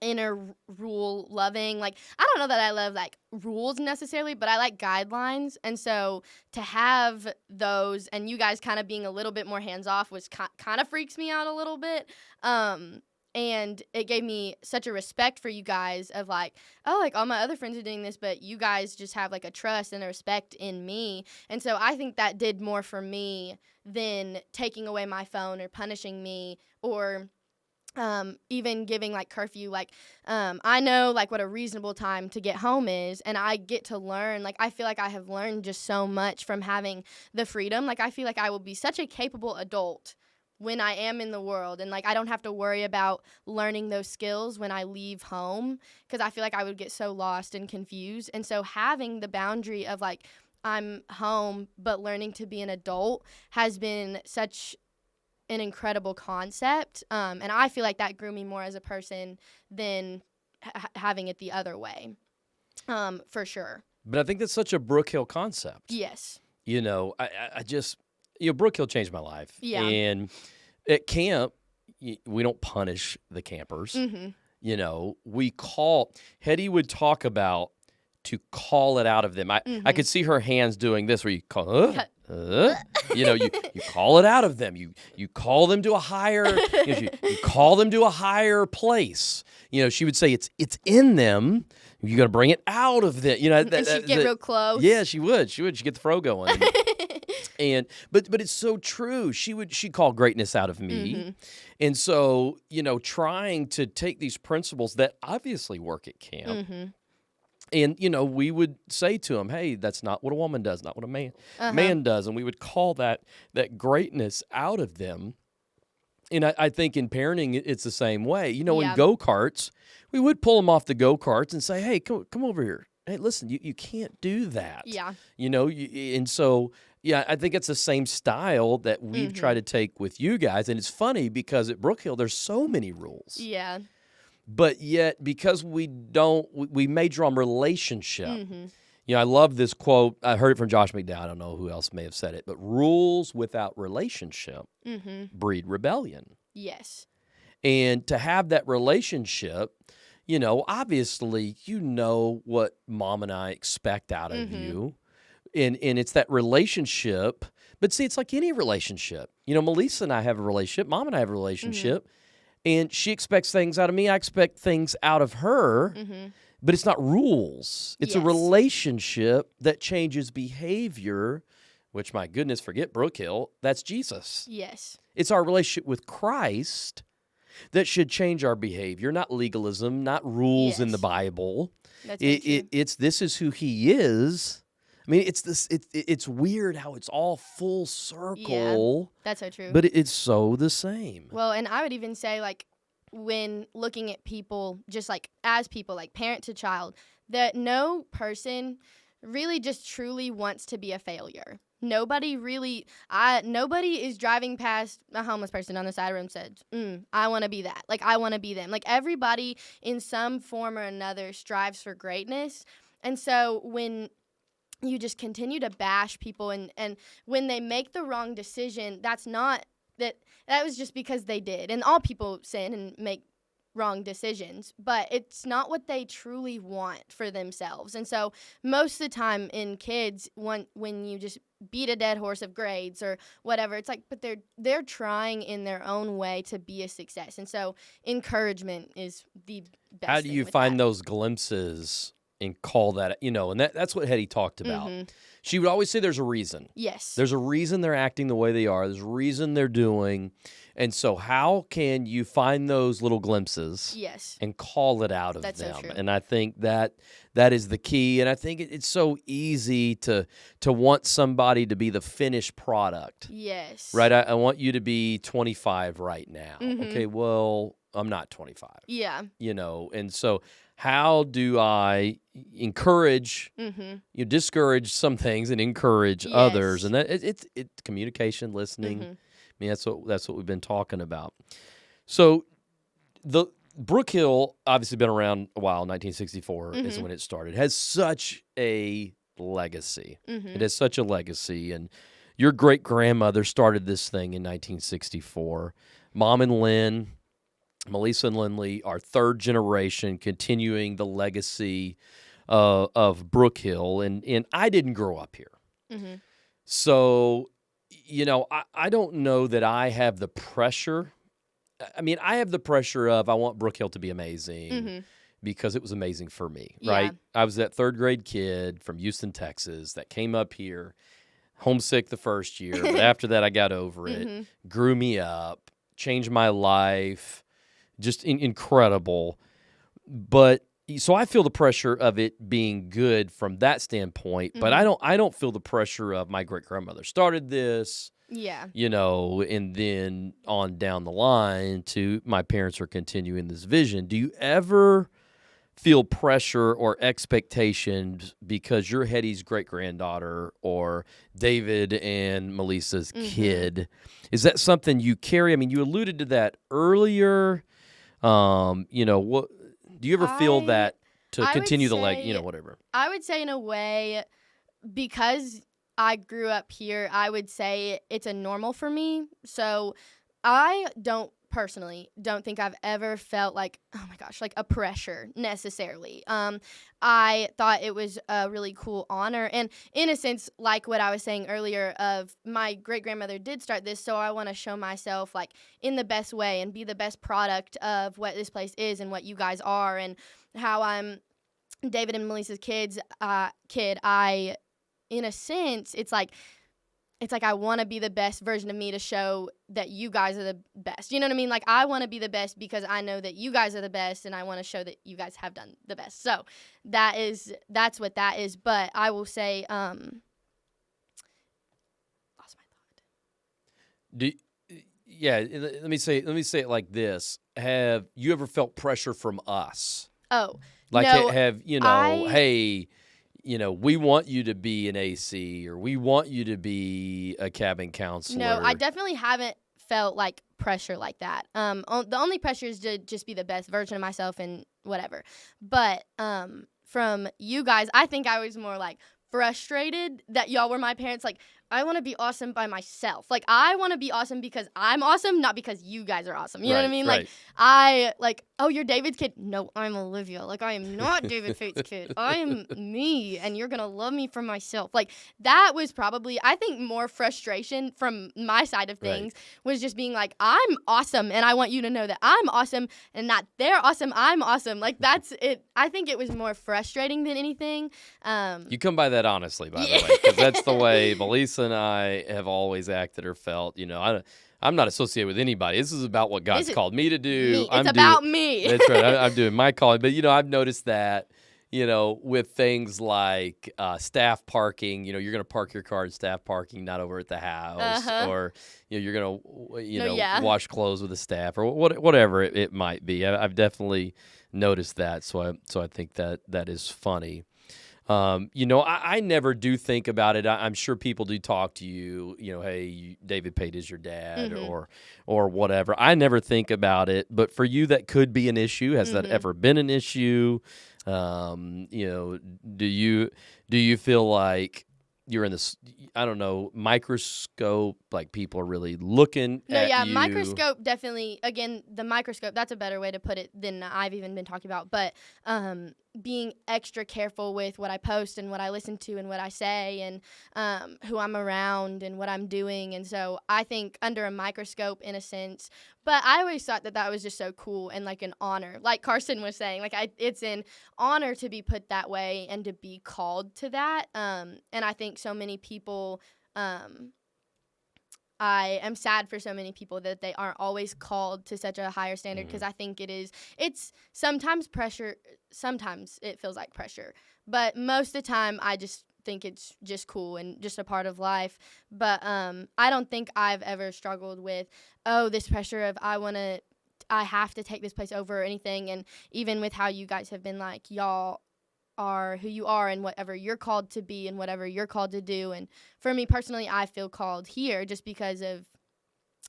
inner rule loving. Like, I don't know that I love like rules necessarily, but I like guidelines. And so to have those and you guys kind of being a little bit more hands off was kind of freaks me out a little bit. And it gave me such a respect for you guys of like, oh, like all my other friends are doing this, but you guys just have like a trust and a respect in me. And so I think that did more for me than taking away my phone or punishing me or even giving like curfew. Like I know like what a reasonable time to get home is, and I get to learn. Like I feel like I have learned just so much from having the freedom. Like I feel like I will be such a capable adult when I am in the world, and like I don't have to worry about learning those skills when I leave home, because I feel like I would get so lost and confused. And so having the boundary of like I'm home but learning to be an adult has been such an incredible concept, and I feel like that grew me more as a person than having it the other way, for sure. But I think that's such a Brookhill concept. Yes. I just Brookhill changed my life. Yeah. And at camp, we don't punish the campers. Hetty would talk about to call it out of them. I could see her hands doing this where you call, you call it out of them. You call them to a higher, you call them to a higher place. She would say it's in them. You got to bring it out of them. And she'd get real close. Yeah, she would. She'd get the fro going. But it's so true. She'd call greatness out of me. And so, trying to take these principles that obviously work at camp. And, we would say to him, hey, that's not what a woman does, not what a man does. And we would call that greatness out of them. And I think in parenting, it's the same way. In go-karts, we would pull them off the go-karts and say, hey, come over here. Hey, listen, you can't do that. Yeah. And so, yeah, I think it's the same style that we've tried to take with you guys. And it's funny because at Brookhill, there's so many rules. Yeah. But yet, because we major on relationship. I love this quote. I heard it from Josh McDowell. I don't know who else may have said it, but rules without relationship breed rebellion. Yes. And to have that relationship, obviously, what Mom and I expect out of you. And it's that relationship. But see, it's like any relationship. Melissa and I have a relationship. Mom and I have a relationship. And she expects things out of me. I expect things out of her. But it's not rules. It's a relationship that changes behavior, which, my goodness, forget Brookhill. That's Jesus. Yes. It's our relationship with Christ that should change our behavior, not legalism, not rules in the Bible. That's it's this is who he is. I mean, it's weird how it's all full circle. Yeah, that's so true. But it's so the same. Well, and I would even say, like, when looking at people, just like as people, like parent to child, that no person really just truly wants to be a failure. Nobody is driving past a homeless person on the side of the road and said, I want to be that. Like, I want to be them. Like, everybody in some form or another strives for greatness. And so when you just continue to bash people and when they make the wrong decision, that's not that was just because they did. And all people sin and make wrong decisions, but it's not what they truly want for themselves. And so most of the time in kids, when you just beat a dead horse of grades or whatever, it's like, but they're trying in their own way to be a success. And so encouragement is the best. How do you find those glimpses and call that, and that's what Hetty talked about. Mm-hmm. She would always say there's a reason. Yes. There's a reason they're acting the way they are. There's a reason they're doing. And so how can you find those little glimpses Yes. and call it out of That's them? so true. And I think that is the key. And I think it's so easy to want somebody to be the finished product. Yes. Right? I want you to be 25 right now. Mm-hmm. Okay, well, I'm not 25. Yeah. And so how do I encourage, Mm-hmm. you discourage some things and encourage Yes. others? And that it's communication, listening. Mm-hmm. I mean, that's what we've been talking about. So the Brookhill obviously been around a while. 1964 is Mm-hmm. when it started. It has such a legacy. Mm-hmm. It has such a legacy. And your great-grandmother started this thing in 1964. Mom and Lynn, Melissa and Lindley are third generation continuing the legacy of Brookhill. And I didn't grow up here. Mm-hmm. So, I don't know that I have the pressure. I mean, I have the pressure of I want Brookhill to be amazing Mm-hmm. because it was amazing for me, Yeah. right? I was that third grade kid from Houston, Texas that came up here, homesick the first year, but after that I got over it, Mm-hmm. grew me up, changed my life, just incredible. But so I feel the pressure of it being good from that standpoint, but Mhm. I don't feel the pressure of my great grandmother started this, Yeah. and then on down the line to my parents are continuing this vision. Do you ever feel pressure or expectations because you're Hetty's great granddaughter or David and Melissa's Mhm. kid? Is that something you carry? I mean, you alluded to that earlier. What do you ever feel that to I would continue the say- whatever? I would say in a way, because I grew up here, I would say it's a normal for me. So I personally don't think I've ever felt like, oh my gosh, like a pressure necessarily. I thought it was a really cool honor. And in a sense, like what I was saying earlier of my great grandmother did start this, so I want to show myself like in the best way and be the best product of what this place is and what you guys are and how I'm David and Melissa's kid. I, in a sense, it's like I want to be the best version of me to show that you guys are the best. You know what I mean? Like I want to be the best because I know that you guys are the best and I want to show that you guys have done the best. So that's what that is. But I will say, lost my thought. Let me say it like this. Have you ever felt pressure from us? Oh, Like no, hey, we want you to be an AC or we want you to be a cabin counselor. No, I definitely haven't felt like pressure like that. The only pressure is to just be the best version of myself and whatever. But from you guys, I think I was more like frustrated that y'all were my parents. Like, I want to be awesome by myself. Like, I want to be awesome because I'm awesome, not because you guys are awesome. You know what I mean? Right. Like, oh, you're David's kid? No, I'm Olivia. Like, I am not David Pate's kid. I am me, and you're going to love me for myself. Like, that was probably, I think, more frustration from my side of things was just being like, I'm awesome, and I want you to know that I'm awesome, and not they're awesome, I'm awesome. Like, that's it. I think it was more frustrating than anything. You come by that honestly, by the way, because that's the way Melissa and I have always acted or felt. I'm not associated with anybody. This is about what God's called me to do. It's about me. That's right. I'm doing my calling. But, I've noticed that, with things like staff parking, you're going to park your car in staff parking, not over at the house. Uh-huh. Or, you're going to, yeah. wash clothes with the staff or whatever it might be. I've definitely noticed that. So I think that is funny. I never do think about it. I'm sure people do talk to you, hey, David Pate is your dad Mm-hmm. or whatever. I never think about it, but for you, that could be an issue. Has that ever been an issue? Do you feel like you're in this, I don't know, microscope, like people are really looking No, at yeah, you. microscope definitely. Again, the microscope, that's a better way to put it than I've even been talking about. But being extra careful with what I post and what I listen to and what I say and who I'm around and what I'm doing. And so I think under a microscope in a sense. But I always thought that was just so cool and like an honor. Like Carson was saying, like it's an honor to be put that way and to be called to that. And I think so many people I am sad for so many people that they aren't always called to such a higher standard because I think it's sometimes pressure, sometimes it feels like pressure, but most of the time I just think it's just cool and just a part of life. But I don't think I've ever struggled with, this pressure of I have to take this place over or anything. And even with how you guys have been like, y'all are who you are and whatever you're called to be and whatever you're called to do. And for me personally, I feel called here just because of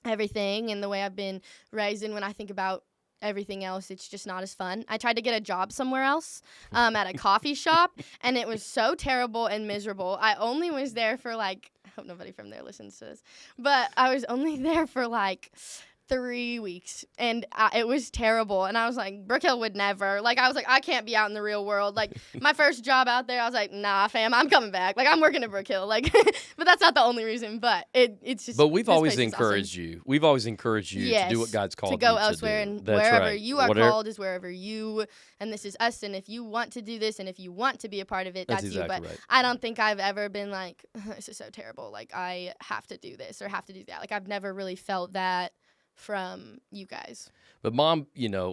everything and the way I've been raised. And when I think about everything else, it's just not as fun. I tried to get a job somewhere else at a coffee shop, and it was so terrible and miserable. I only was there for I hope nobody from there listens to this, but I was only there for 3 weeks, and it was terrible. And I was like, Brookhill would never. I was like, I can't be out in the real world. My first job out there, I was like, nah, fam, I'm coming back. I'm working at Brookhill. But that's not the only reason. But it's just. But we've this always place is encouraged awesome. you. We've always encouraged you to do what God's called you to do. To go elsewhere, and That's wherever right. you are called is wherever you, and this is us. And if you want to do this, and if you want to be a part of it, that's exactly you. But right. I don't think I've ever been like, this is so terrible. I have to do this or have to do that. I've never really felt that from you guys. But Mom,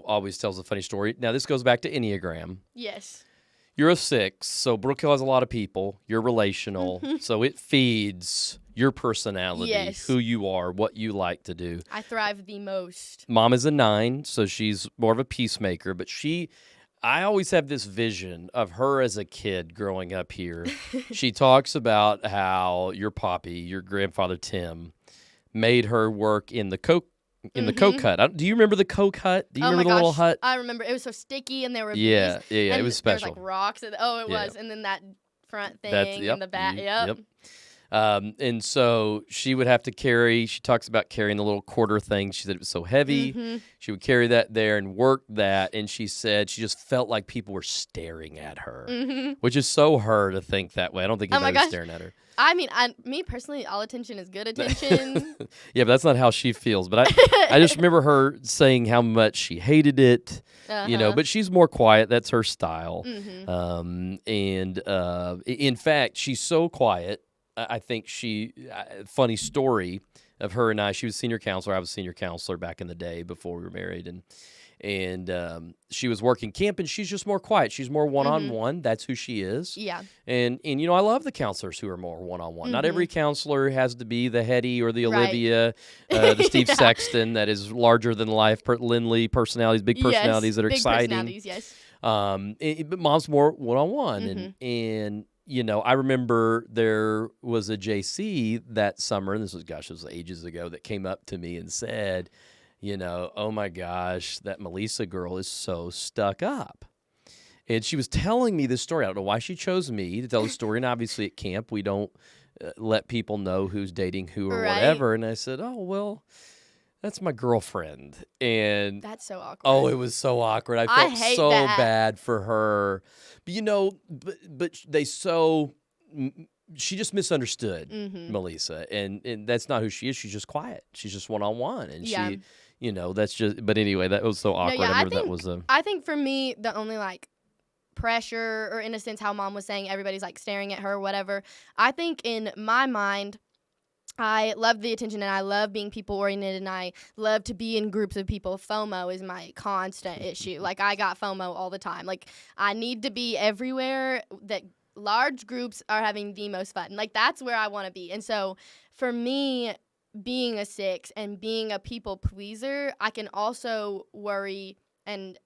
always tells a funny story. Now, this goes back to Enneagram. Yes. You're a 6, so Brookhill has a lot of people. You're relational, so it feeds your personality, who you are, what you like to do. I thrive the most. Mom is a 9, so she's more of a peacemaker, but I always have this vision of her as a kid growing up here. She talks about how your poppy, your grandfather Tim, made her work in the Coke hut. Do you remember the Coke hut? Do you remember the little hut? I remember. It was so sticky, and there were bees. And it was special. There was rocks. And, it was. And then that front thing and the bat. Yep. And so she would have to carry, she talks about carrying the little quarter thing. She said it was so heavy. She would carry that there and work that. And she said she just felt like people were staring at her, which is so her to think that way. I don't think anybody was staring at her. I mean, me personally, all attention is good attention. Yeah, but that's not how she feels. But I just remember her saying how much she hated it, but she's more quiet. That's her style. And in fact, she's so quiet. I think funny story of her and I, she was senior counselor. I was senior counselor back in the day before we were married. And she was working camp, and she's just more quiet. She's more one-on-one. That's who she is. Yeah. And I love the counselors who are more one-on-one. Not every counselor has to be the Hetty or the Olivia, the Steve Sexton that is larger than life, Lindley personalities, big personalities that are exciting. Personalities, yes. But Mom's more one-on-one. And I remember there was a JC that summer, and this was ages ago, that came up to me and said, oh my gosh, that Melissa girl is so stuck up. And she was telling me this story. I don't know why she chose me to tell the story. And obviously at camp, we don't let people know who's dating who or whatever. And I said, oh, well, that's my girlfriend. And that's so awkward. Oh, it was so awkward. I felt so bad for her. But, but she just misunderstood Melissa. And that's not who she is. She's just quiet. She's just one-on-one. And she... that's just, but anyway, that was so awkward. I think for me, the only pressure or in a sense how Mom was saying everybody's staring at her or whatever, I think in my mind, I love the attention and I love being people oriented and I love to be in groups of people. FOMO is my constant issue. I got FOMO all the time. I need to be everywhere that large groups are having the most fun. That's where I want to be. And so for me, being a 6 and being a people pleaser, I can also worry and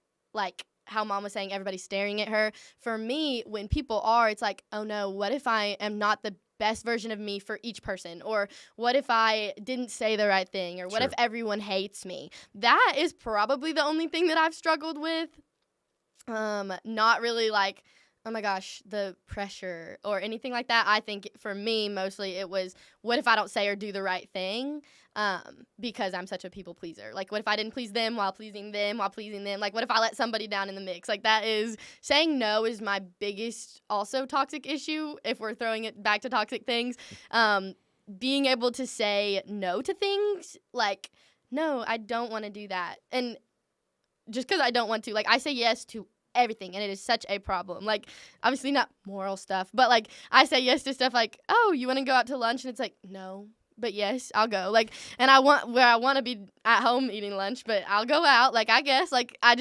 how Mom was saying everybody's staring at her. For me, when people are, it's oh no, what if I am not the best version of me for each person? Or what if I didn't say the right thing? Or what if everyone hates me? That is probably the only thing that I've struggled with. Not really oh my gosh, the pressure or anything like that. I think for me, mostly it was, what if I don't say or do the right thing? Because I'm such a people pleaser. Like, what if I didn't please them while pleasing them while pleasing them? Like, what if I let somebody down in the mix? Like, that is, saying no is my biggest also toxic issue, if we're throwing it back to toxic things. Being able to say no to things, like, no, I don't want to do that. And just because I don't want to, like, I say yes to everything, and it is such a problem. Like, obviously not moral stuff, but like, I say yes to stuff like, oh, you want to go out to lunch? And it's like, no, but yes, I'll go. Like, and I want to be at home eating lunch, but I'll go out. Like, I guess, like, I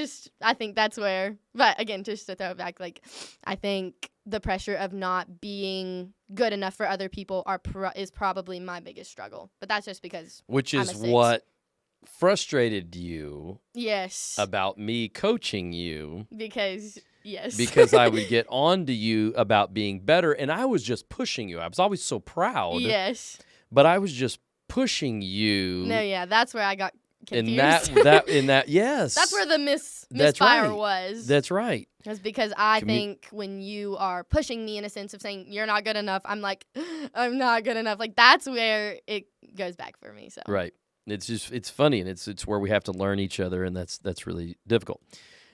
think that's where, but again, just to throw it back, like, I think the pressure of not being good enough for other people is probably my biggest struggle. But that's just because which I'm is a 6. what frustrated you Yes. about me coaching you. Because, yes. Because I would get on to you about being better, and I was just pushing you. I was always so proud. Yes. But I was just pushing you. No, yeah, that's where I got confused. In that, yes. That's where the That's misfire right. was. That's right. That's because I think when you are pushing me in a sense of saying you're not good enough, I'm like, I'm not good enough. Like, that's where it goes back for me. So Right. It's funny, and it's where we have to learn each other, and that's really difficult.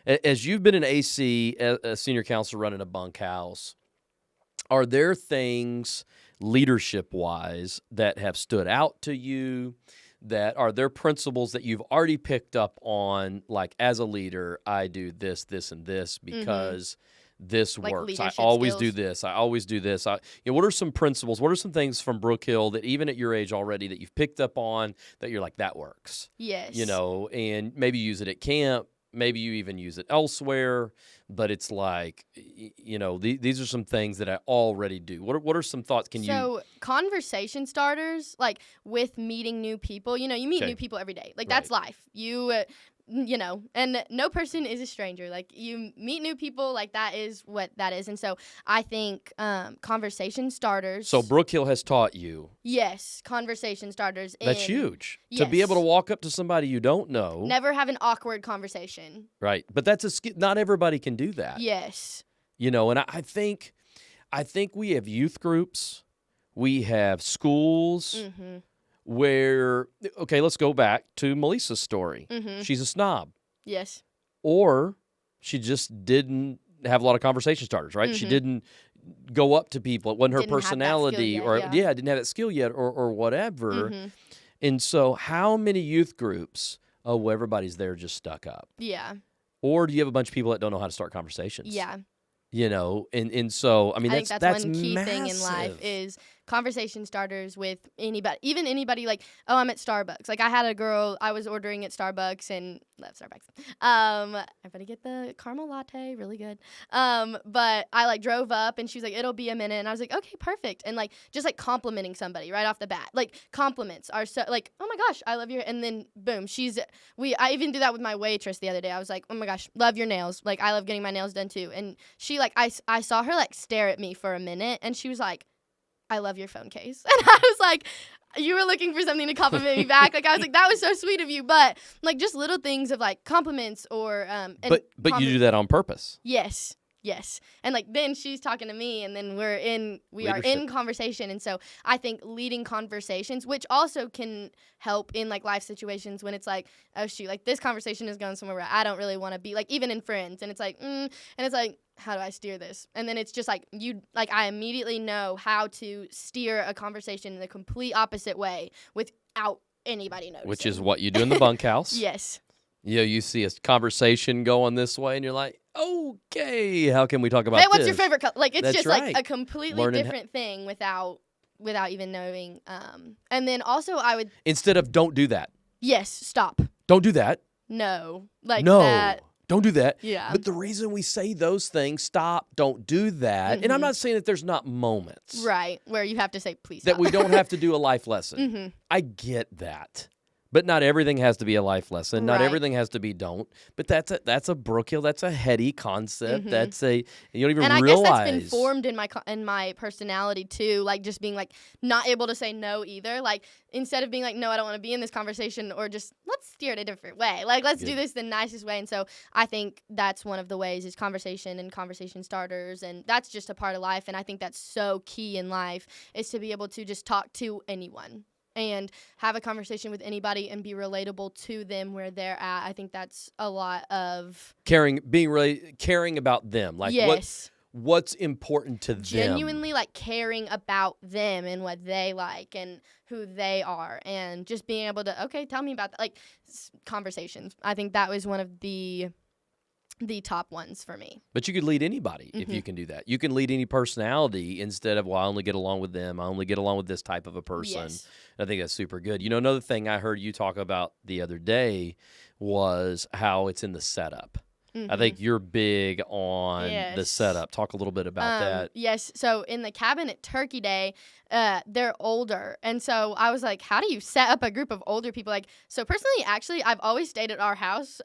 As you've been an AC, a senior counselor running a bunkhouse, are there things leadership-wise that have stood out to you? That are there principles that you've already picked up on, like, as a leader, I do this, this, and this because this Like works. I leadership always skills. do this. I always do this. What are some principles? What are some things from Brookhill that even at your age already that you've picked up on that you're like, that works? yes. And maybe use it at camp. Maybe you even use it elsewhere, but it's like, these are some things that I already do. What are some thoughts? So conversation starters, like with meeting new people, you meet Okay. new people every day. Like, that's life. And no person is a stranger. Like, you meet new people, like, that is what that is. And so I think conversation starters. So Brookhill has taught you. Yes, conversation starters. That's huge. To be Yes. able to walk up to somebody you don't know. Never have an awkward conversation. Right. But that's a skill. Not everybody can do that. Yes. And I think we have youth groups. We have schools. Mm-hmm. Where, okay, let's go back to Melissa's story. Mm-hmm. She's a snob. Yes. Or she just didn't have a lot of conversation starters, right? She Mhm. didn't go up to people. It wasn't her Didn't have that skill personality, yet, or yeah. didn't have that skill yet, or whatever. Mm-hmm. And so how many youth groups, everybody's there just stuck up? Yeah. Or do you have a bunch of people that don't know how to start conversations? Yeah. And so, I mean, I think that's one key massive. thing in life is conversation starters with anybody, even anybody like, oh, I'm at Starbucks. Like, I had a girl, I was ordering at Starbucks and love Starbucks. Everybody get the caramel latte, really good. But I like drove up and she was like, it'll be a minute. And I was like, okay, perfect. And like, just like complimenting somebody right off the bat. Like, compliments are so like, oh my gosh, I love your, and then boom, I even do that with my waitress the other day. I was like, oh my gosh, love your nails. Like, I love getting my nails done too. And she like, I saw her like stare at me for a minute and she was like, I love your phone case. And I was like, you were looking for something to compliment me back. Like, I was like, that was so sweet of you. But like, just little things of like compliments or but you do that on purpose. Yes. And like, then she's talking to me and then we are in Leadership. conversation. And so I think leading conversations, which also can help in like life situations when it's like, oh shoot, like this conversation is going somewhere where I don't really want to be, like even in friends. And it's like, and it's like, how do I steer this? And then it's just like, I immediately know how to steer a conversation in the complete opposite way without anybody noticing. Which is what you do in the bunkhouse. Yes. You see a conversation going this way, and you're like, okay, how can we talk about Hey, this? what's your favorite color? Like, it's That's just right. like a completely Learning different thing without even knowing. And then also I would, Instead of don't do that. yes, stop. Don't do that. No. Like No. that. Don't do that. Yeah. But the reason we say those things, stop, don't do that, and I'm Mhm. not saying that there's not moments Right. Where you have to say, please that stop. we don't have to do a life lesson. Mm-hmm. I get that. But not everything has to be a life lesson. Not Right. everything has to be don't. But that's a Brookhill. That's a heady concept. That's you don't even And I realize. guess that's been formed in my personality too, like just being like not able to say no either. Like instead of being like, no, I don't want to be in this conversation, or just let's steer it a different way. Like let's do this the nicest way. And so I think that's one of the ways is conversation and conversation starters, and that's just a part of life. And I think that's so key in life is to be able to just talk to anyone and have a conversation with anybody and be relatable to them where they're at. I think that's a lot of being really caring about them. Like what's important to them. Genuinely like caring about them and what they like and who they are, and just being able to, okay, tell me about that. Like conversations. I think that was one of the top ones for me. But you could lead anybody if you can do that. You can lead any personality instead of, well, I only get along with them. I only get along with this type of a person. Yes. I think that's super good. Another thing I heard you talk about the other day was how it's in the setup. I think you're big on the setup. Talk a little bit about that. Yes. So in the cabin at Turkey Day, they're older. And so I was like, how do you set up a group of older people? Like, so personally, actually, I've always stayed at our house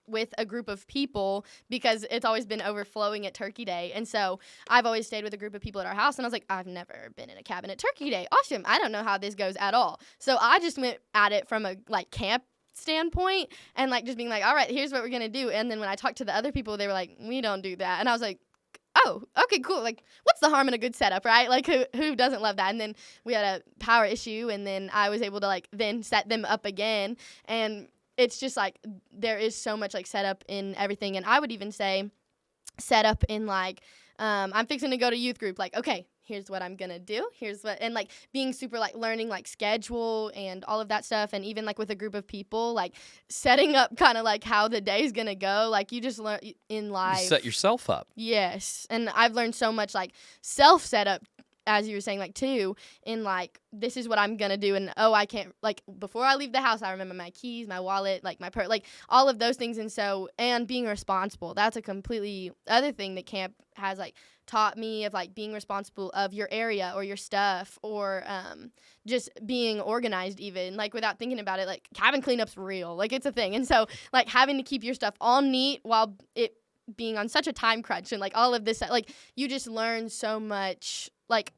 with a group of people because it's always been overflowing at Turkey Day. And so I've always stayed with a group of people at our house. And I was like, I've never been in a cabin at Turkey Day. Awesome. I don't know how this goes at all. So I just went at it from a camp standpoint and just being like, all right, here's what we're gonna do. And then when I talked to the other people, they were like, we don't do that. And I was like, oh, okay, cool. Like, what's the harm in a good setup, right? Like, who doesn't love that? And then we had a power issue, and then I was able to then set them up again. And it's just there is so much setup in everything. And I would even say setup in I'm fixing to go to youth group. Okay, here's what I'm gonna do. Here's what, and being super learning schedule and all of that stuff. And even with a group of people, setting up kind of how the day's gonna go. You just learn in life. You set yourself up. Yes. And I've learned so much self setup, as you were saying, too, in this is what I'm gonna do, and I can't, before I leave the house, I remember my keys, my wallet, my purse, all of those things. And being responsible, that's a completely other thing that camp has taught me, of being responsible of your area or your stuff, or just being organized, even without thinking about it. Cabin cleanup's real, it's a thing. And so having to keep your stuff all neat while it being on such a time crunch, and all of this, you just learn so much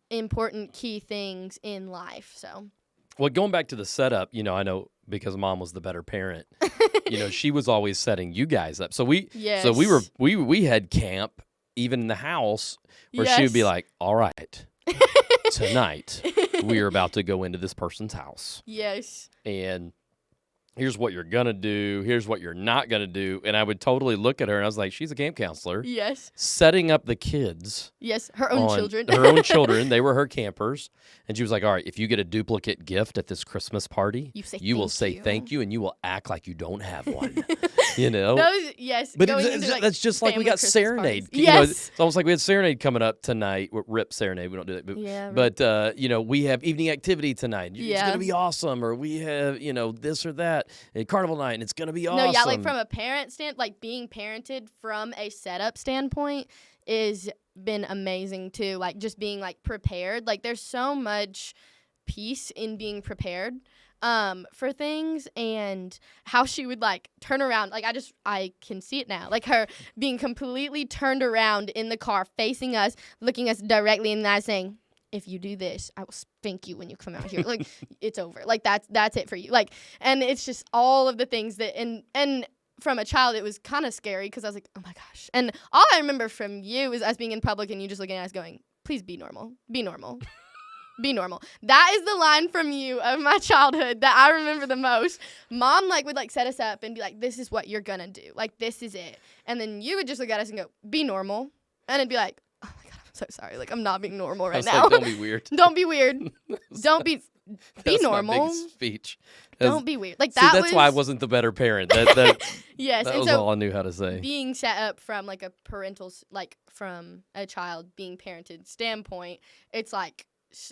important key things in life. So, well, going back to the setup, I know because Mom was the better parent. She was always setting you guys up. So we had camp even in the house where she would be like, "All right, tonight we are about to go into this person's house." Yes. And here's what you're going to do. Here's what you're not going to do. And I would totally look at her, and I was like, she's a camp counselor. Yes. Setting up the kids. Yes, her own children. Her own children. They were her campers. And she was like, all right, if you get a duplicate gift at this Christmas party, you will say thank you, and you will act like you don't have one. Those, yes. But that's just like we got Christmas Serenade. Parties. Yes. It's almost like we had Serenade coming up tonight. RIP Serenade. We don't do that. But, yeah, but we have evening activity tonight. It's going to be awesome. Or we have, this or that. Carnival night, and it's going to be awesome. No, yeah, from a parent being parented from a setup standpoint is been amazing too. Just being prepared. There's so much peace in being prepared for things, and how she would turn around. I can see it now. Her being completely turned around in the car, facing us, looking us directly in the eye, saying, if you do this, I will spank you when you come out here. It's over. That's it for you. And it's just all of the things that, and from a child, it was kind of scary because I was like, oh my gosh. And all I remember from you is us being in public and you just looking at us going, please be normal. Be normal. Be normal. That is the line from you of my childhood that I remember the most. Mom would set us up and be like, this is what you're gonna do. This is it. And then you would just look at us and go, be normal. And it'd be like, oh my God, I'm so sorry. I'm not being normal right now. Don't be weird. Don't be weird. Don't be normal. My big speech. Don't be weird. That's why I wasn't the better parent. That yes, that and was so all I knew how to say. Being set up from a parental, from a child being parented standpoint, it's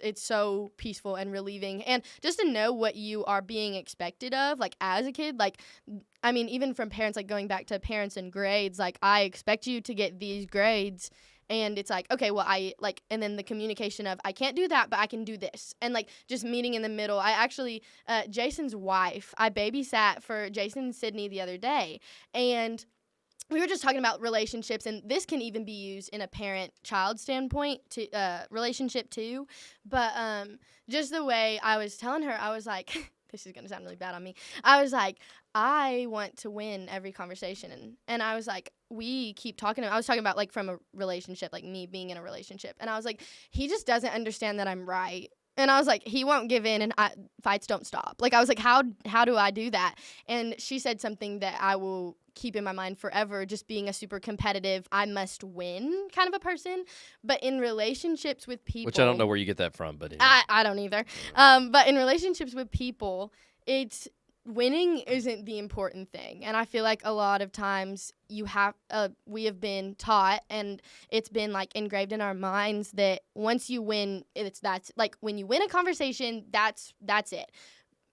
it's so peaceful and relieving, and just to know what you are being expected of, as a kid, even from parents, going back to parents and grades, I expect you to get these grades, And it's like, okay, well, and then the communication of, I can't do that, but I can do this. And like just meeting in the middle. I actually, Jason's wife, I babysat for Jason and Sydney the other day. And we were just talking about relationships, and this can even be used in a parent-child standpoint to relationship too. But just the way I was telling her, I was like, this is going to sound really bad on me. I was like, I want to win every conversation. And I was like, we keep talking. I was talking about like from a relationship, like me being in a relationship. And I was like, he just doesn't understand that I'm right. And I was like, he won't give in, and fights don't stop. Like, I was like, how do I do that? And she said something that I will keep in my mind forever, just being a super competitive, I must win kind of a person. But in relationships with people... Which I don't know where you get that from, but anyway. I don't either. But in relationships with people, it's... winning isn't the important thing. And I feel like a lot of times we have been taught, and it's been like engraved in our minds that once you win, that's like when you win a conversation, that's it.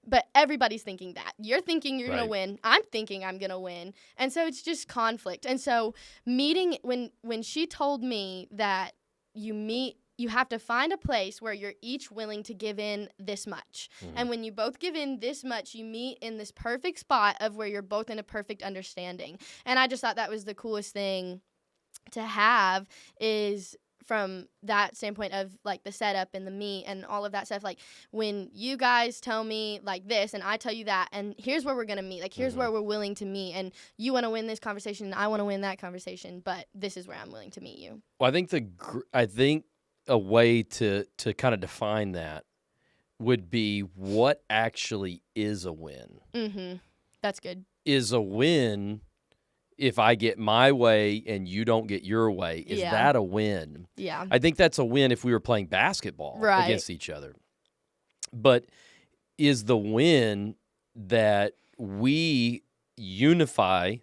But everybody's thinking that. You're thinking you're going to win. I'm thinking I'm going to win. And so it's just conflict. And so when she told me that you have to find a place where you're each willing to give in this much. Mm-hmm. And when you both give in this much, you meet in this perfect spot of where you're both in a perfect understanding. And I just thought that was the coolest thing to have, is from that standpoint of like the setup and the meet and all of that stuff. Like when you guys tell me like this and I tell you that, and here's where we're going to meet, like here's where we're willing to meet, and you want to win this conversation and I want to win that conversation, but this is where I'm willing to meet you. Well, I think a way to kind of define that would be what actually is a win. Mm-hmm. That's good. Is a win if I get my way and you don't get your way? Is that a win? Yeah. I think that's a win if we were playing basketball against each other. But is the win that we unify,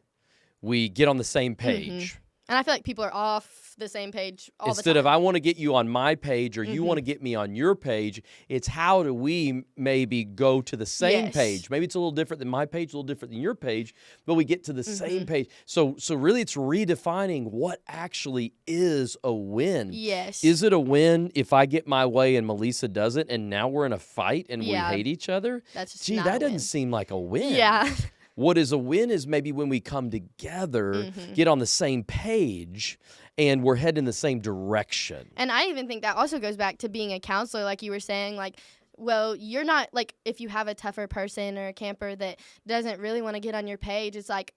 we get on the same page? Mm-hmm. And I feel like people are off the same page all the time. Instead of I want to get you on my page or you want to get me on your page, it's how do we maybe go to the same page? Maybe it's a little different than my page, a little different than your page, but we get to the same page. So really it's redefining what actually is a win. Yes. Is it a win if I get my way and Melissa doesn't, and now we're in a fight and we hate each other? That's just Gee, that doesn't seem like a win. Yeah. What is a win is maybe when we come together, get on the same page, and we're heading in the same direction. And I even think that also goes back to being a counselor, like you were saying, like, well, you're not, like, if you have a tougher person or a camper that doesn't really want to get on your page, it's like,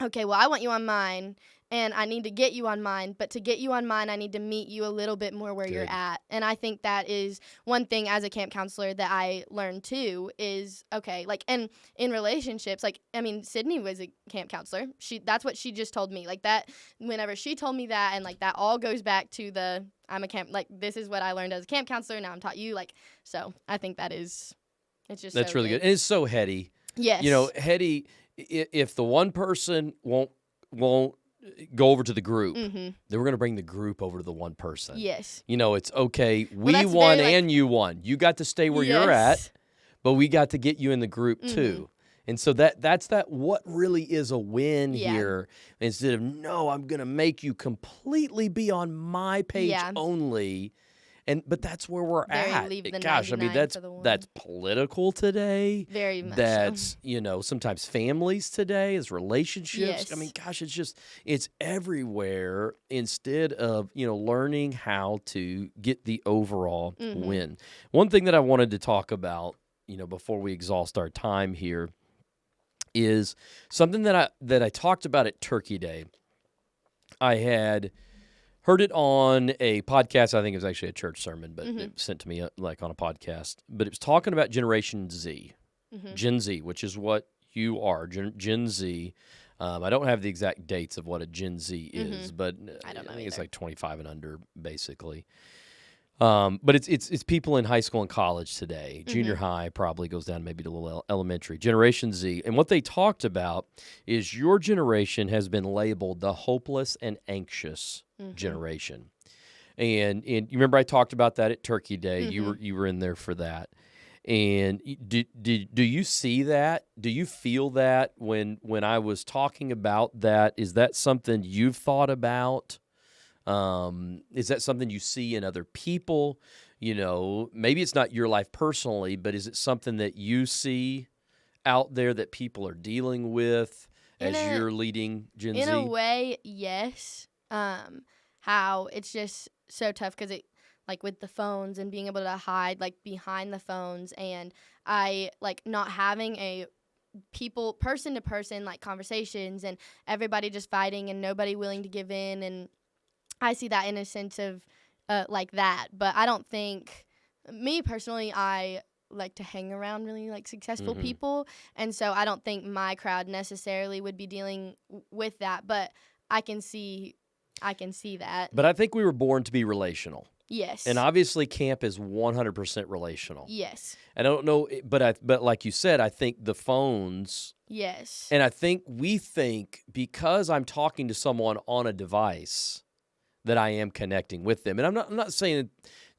okay, well, I want you on mine, and I need to get you on mine, but to get you on mine, I need to meet you a little bit more where you're at. And I think that is one thing as a camp counselor that I learned too is, okay, like, and in relationships, like, I mean, Sydney was a camp counselor. That's what she just told me. Like that, whenever she told me that, and like that all goes back to I'm a camp, like, this is what I learned as a camp counselor. Now I'm taught you, like, so I think it's just That's so really good. And it's so heady. Yes. You know, heady, if the one person won't go over to the group, then we're going to bring the group over to the one person. Yes. You know, it's okay. We won and you won. You got to stay where you're at, but we got to get you in the group too. And so that's what really is a win here. Instead of, no, I'm going to make you completely be on my page only. But that's where we're at. Gosh, I mean, that's political today. Very much. That's, sometimes families today, is relationships. Yes. I mean, gosh, it's everywhere instead of, learning how to get the overall win. One thing that I wanted to talk about, before we exhaust our time here is something that I talked about at Turkey Day. I had heard it on a podcast. I think it was actually a church sermon, but it was sent to me like on a podcast. But it was talking about Generation Z, Gen Z, which is what you are, Gen Z. I don't have the exact dates of what a Gen Z is, but I don't know think it's either. like 25 and under, basically. But it's people in high school and college today. Junior high probably goes down maybe to a little elementary. Generation Z. And what they talked about is your generation has been labeled the hopeless and anxious generation. And you remember I talked about that at Turkey Day. You were in there for that. And do you see that? Do you feel that when I was talking about that? Is that something you've thought about? Is that something you see in other people? Maybe it's not your life personally, but is it something that you see out there that people are dealing with as you're leading Gen Z? In a way, yes. How it's just so tough because it, like with the phones and being able to hide like behind the phones, and I like not having a person to person like conversations, and everybody just fighting and nobody willing to give in, and I see that in a sense of like that. But I don't think, me personally, I like to hang around really like successful people, and so I don't think my crowd necessarily would be dealing with that, but I can see that. But I think we were born to be relational. Yes. And obviously camp is 100% relational. Yes. And I don't know, but like you said, I think the phones. Yes. And I think we think because I'm talking to someone on a device that I am connecting with them. And I'm not saying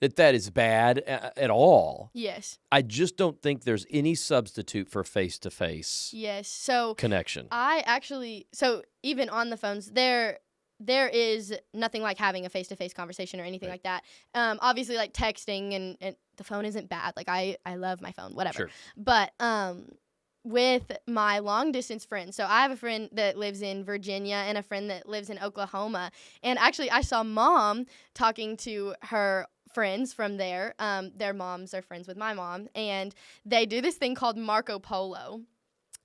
that is bad at all. Yes. I just don't think there's any substitute for face-to-face Yes. So connection. So even on the phones, there is nothing like having a face-to-face conversation or anything like that. Obviously, like texting and the phone isn't bad. Like I love my phone, whatever. Sure. But with my long-distance friends, so I have a friend that lives in Virginia and a friend that lives in Oklahoma. And actually, I saw Mom talking to her friends from there. Their moms are friends with my mom, and they do this thing called Marco Polo.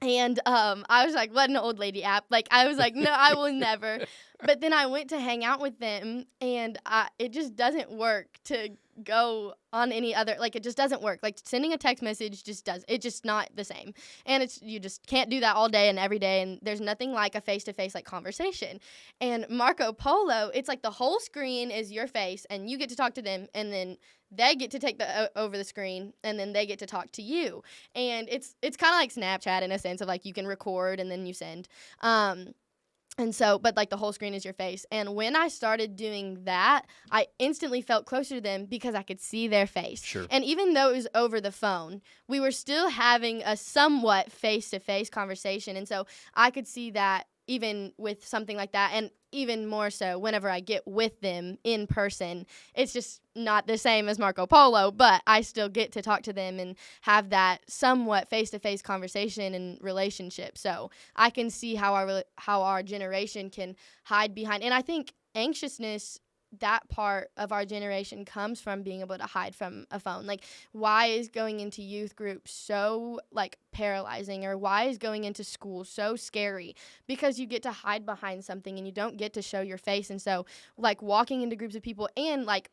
And I was like, what an old lady app. Like, I was like, no, I will never. But then I went to hang out with them, and it just doesn't work to go on any other, like, it just doesn't work. Like, sending a text message it's just not the same. And you just can't do that all day and every day, and there's nothing like a face-to-face, like, conversation. And Marco Polo, it's like the whole screen is your face, and you get to talk to them, and then they get to take over the screen, and then they get to talk to you. And it's kind of like Snapchat in a sense of, like, you can record and then you send. And so, but like the whole screen is your face. And when I started doing that, I instantly felt closer to them because I could see their face. Sure. And even though it was over the phone, we were still having a somewhat face-to-face conversation. And so I could see that even with something like that, and even more so whenever I get with them in person. It's just not the same as Marco Polo, but I still get to talk to them and have that somewhat face-to-face conversation and relationship. So I can see how our generation can hide behind. And I think anxiousness, that part of our generation comes from being able to hide from a phone. Like, why is going into youth groups so, like, paralyzing, or why is going into school so scary? Because you get to hide behind something and you don't get to show your face. And so, like, walking into groups of people, and, like,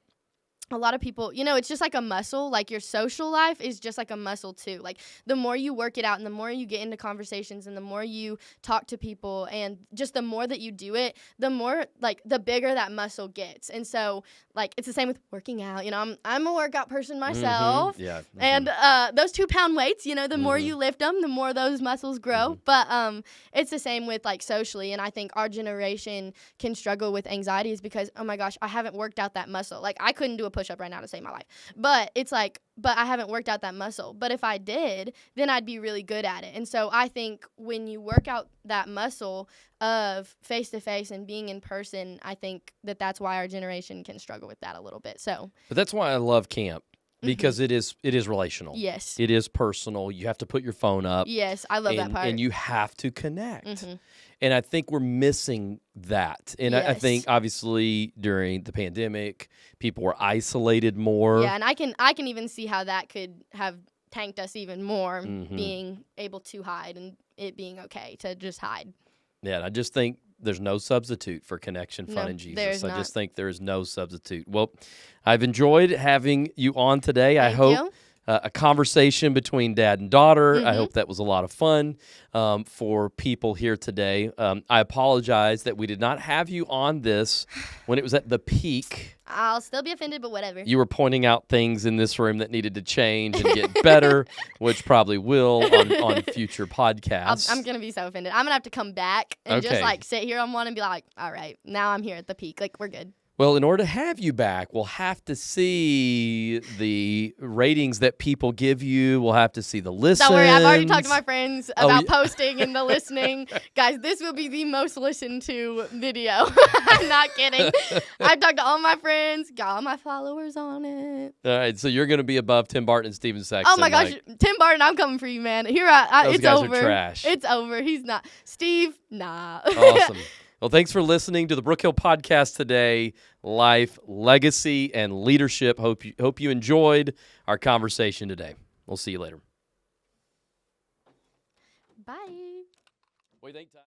a lot of people, it's just like a muscle. Like, your social life is just like a muscle too. Like, the more you work it out and the more you get into conversations and the more you talk to people and just the more that you do it, the more, like, the bigger that muscle gets. And so, like, it's the same with working out. I'm a workout person myself. Mm-hmm. Yeah. Mm-hmm. And those 2-pound weights, the more you lift them, the more those muscles grow. But it's the same with, like, socially. And I think our generation can struggle with anxieties because, oh my gosh, I haven't worked out that muscle. Like, I couldn't do a push-up right now to save my life. But it's like, but I haven't worked out that muscle. But if I did, then I'd be really good at it. And so I think when you work out that muscle of face-to-face and being in person, I think that's why our generation can struggle with that a little bit. So, but that's why I love camp. Because it is relational. Yes. It is personal. You have to put your phone up. Yes, I love that part. And you have to connect. And I think we're missing that. And yes. I think, obviously, during the pandemic, people were isolated more. Yeah, and I can even see how that could have tanked us even more, being able to hide and it being okay to just hide. Yeah, and I just think there's no substitute for connection, fun, and Jesus. I just think there is no substitute. Well, I've enjoyed having you on today. Thank I hope you. A conversation between dad and daughter. I hope that was a lot of fun for people here today. I apologize that we did not have you on this when it was at the peak. I'll still be offended, but whatever. You were pointing out things in this room that needed to change and get better, which probably will on future podcasts. I'm going to be so offended. I'm going to have to come back and just, like, sit here on one and be like, all right, now I'm here at the peak. Like, we're good. Well, in order to have you back, we'll have to see the ratings that people give you. We'll have to see the listens. Don't worry, I've already talked to my friends about yeah. posting and the listening. Guys, this will be the most listened to video. I'm not kidding. I've talked to all my friends, got all my followers on it. All right, so you're going to be above Tim Barton and Steven Sexton. Oh my gosh, Tim Barton, I'm coming for you, man. Those it's guys over. are trash. It's over. He's not. Steve, nah. Awesome. Well, thanks for listening to the Brookhill podcast today. Life, legacy, and leadership. Hope you enjoyed our conversation today. We'll see you later. Bye. What do you think, Ty?